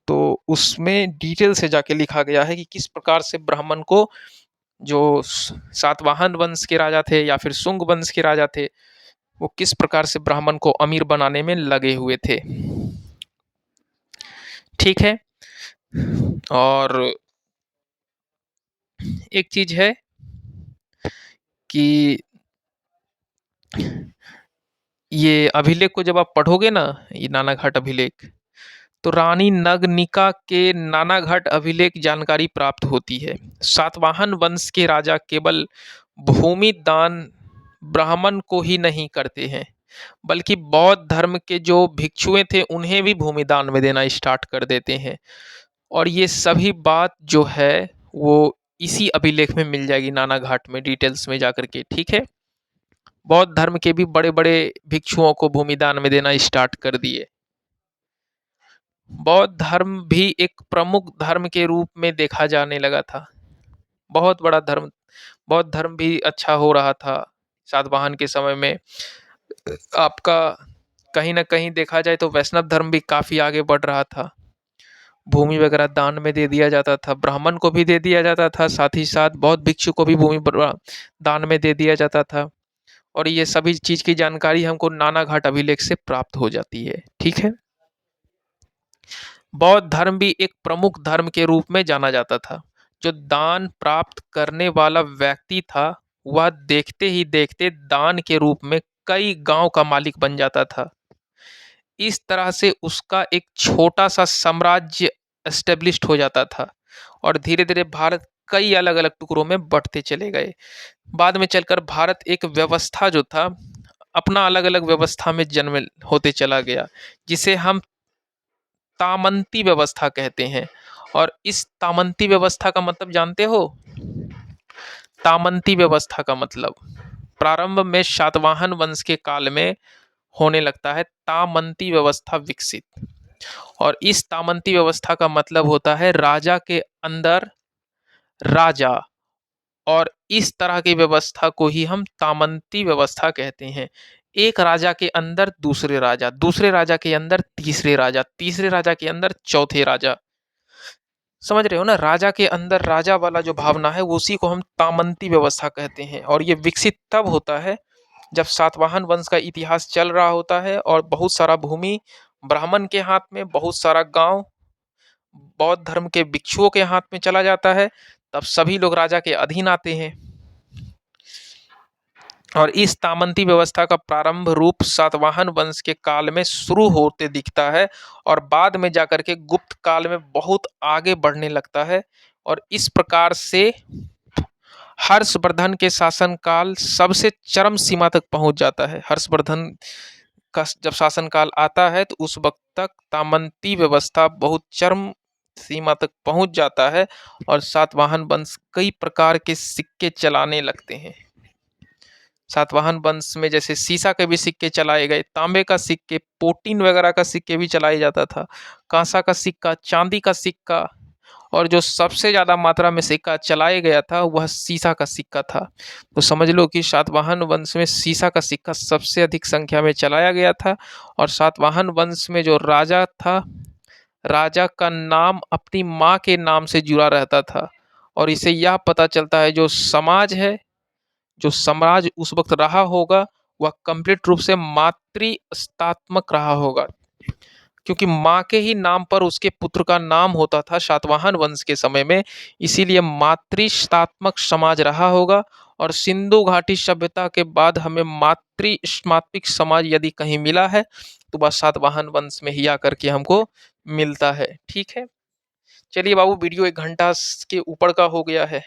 Speaker 1: तो उसमें डिटेल से जाके लिखा गया है कि किस प्रकार से ब्राह्मण को, जो सातवाहन वंश के राजा थे या फिर शुंग वंश के राजा थे, वो किस प्रकार से ब्राह्मण को अमीर बनाने में लगे हुए थे। ठीक है। और एक चीज है कि ये अभिलेख को जब आप पढ़ोगे ना, ये नानाघाट अभिलेख, तो रानी नगनिका के नानाघाट अभिलेख जानकारी प्राप्त होती है। सातवाहन वंश के राजा केवल भूमि दान ब्राह्मण को ही नहीं करते हैं, बल्कि बौद्ध धर्म के जो भिक्षुएं थे, उन्हें भी भूमि दान में देना स्टार्ट कर देते हैं। और ये सभी बात जो है, वो इसी अभिलेख में मिल जाएगी, नानाघाट में डिटेल्स में जाकर के। ठीक है। बौद्ध धर्म के भी बड़े बड़े भिक्षुओं को भूमि दान में देना स्टार्ट कर दिए। बौद्ध धर्म भी एक प्रमुख धर्म के रूप में देखा जाने लगा था, बहुत बड़ा धर्म। बौद्ध धर्म भी अच्छा हो रहा था सातवाहन के समय में। आपका कहीं ना कहीं देखा जाए, तो वैष्णव धर्म भी काफी आगे बढ़ रहा था। भूमि वगैरह दान में दे दिया जाता था, ब्राह्मण को भी दे दिया जाता था, साथ ही साथ बौद्ध भिक्षु को भी भूमि दान में दे दिया जाता था। और ये सभी चीज की जानकारी हमको नानाघाट अभिलेख से प्राप्त हो जाती है। ठीक है। बौद्ध धर्म भी एक प्रमुख धर्म के रूप में जाना जाता था। जो दान प्राप्त करने वाला व्यक्ति था, वह देखते ही देखते दान के रूप में कई गांव का मालिक बन जाता था। इस तरह से उसका एक छोटा सा साम्राज्य एस्टेब्लिश्ड हो जाता था और धीरे धीरे भारत कई अलग अलग टुकड़ों में बंटते चले गए। बाद में चलकर भारत एक व्यवस्था जो था अपना अलग अलग व्यवस्था में जन्म होते चला गया, जिसे हम तामंती व्यवस्था कहते हैं। और इस तामंती व्यवस्था का मतलब जानते हो? तामंती व्यवस्था का मतलब प्रारंभ में सातवाहन वंश के काल में होने लगता है तामंती व्यवस्था विकसित। और इस तामंती व्यवस्था का मतलब होता है राजा के अंदर राजा, और इस तरह की व्यवस्था को ही हम तामंती व्यवस्था कहते हैं। एक राजा के अंदर दूसरे राजा, दूसरे राजा के अंदर तीसरे राजा, तीसरे राजा के अंदर चौथे राजा। समझ रहे हो ना? राजा के अंदर राजा वाला जो भावना है उसी को हम तामंती व्यवस्था कहते हैं। और ये विकसित तब होता है जब सातवाहन वंश का इतिहास चल रहा होता है और बहुत सारा भूमि ब्राह्मण के हाथ में, बहुत सारा गांव बौद्ध धर्म के भिक्षुओं के हाथ में चला जाता है, तब सभी लोग राजा के अधीन आते हैं। और इस तामंती व्यवस्था का प्रारंभ रूप सातवाहन वंश के काल में शुरू होते दिखता है और बाद में जाकर के गुप्त काल में बहुत आगे बढ़ने लगता है। और इस प्रकार से हर्षवर्धन के शासनकाल सबसे चरम सीमा तक पहुंच जाता है। हर्षवर्धन का जब शासनकाल आता है तो उस वक्त तक तामंती व्यवस्था बहुत चरम सीमा तक पहुंच जाता है और सातवाहन वंश कई प्रकार के सिक्के चलाने लगते हैं। सातवाहन वंश में जैसे सीसा के भी सिक्के चलाए गए, तांबे का सिक्के, पोटीन वगैरह का सिक्के भी चलाया जाता था, कांसा का सिक्का, चांदी का सिक्का, और जो सबसे ज्यादा मात्रा में सिक्का चलाया गया था वह सीसा का सिक्का था। तो समझ लो कि सातवाहन वंश में सीसा का सिक्का सबसे अधिक संख्या में चलाया गया था। और सातवाहन वंश में जो राजा था, राजा का नाम अपनी माँ के नाम से जुड़ा रहता था। और इसे यह पता चलता है जो समाज है, जो समाज उस वक्त रहा होगा वह कंप्लीट रूप से मातृस्तात्मक रहा होगा, क्योंकि माँ के ही नाम पर उसके पुत्र का नाम होता था सातवाहन वंश के समय में, इसीलिए मातृस्तात्मक समाज रहा होगा। और सिंधु घाटी सभ्यता के बाद हमें मातृस्मात्मिक समाज यदि कहीं मिला है तो वह सातवाहन वंश में ही आकर के हमको मिलता है। ठीक है, चलिए बाबू, वीडियो 1 घंटा के ऊपर का हो गया है,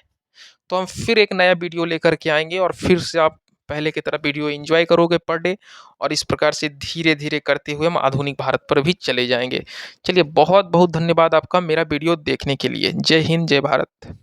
Speaker 1: तो हम फिर एक नया वीडियो लेकर के आएंगे और फिर से आप पहले की तरह वीडियो एंजॉय करोगे पर डे। और इस प्रकार से धीरे धीरे करते हुए हम आधुनिक भारत पर भी चले जाएंगे। चलिए, बहुत बहुत धन्यवाद आपका मेरा वीडियो देखने के लिए। जय हिंद, जय भारत।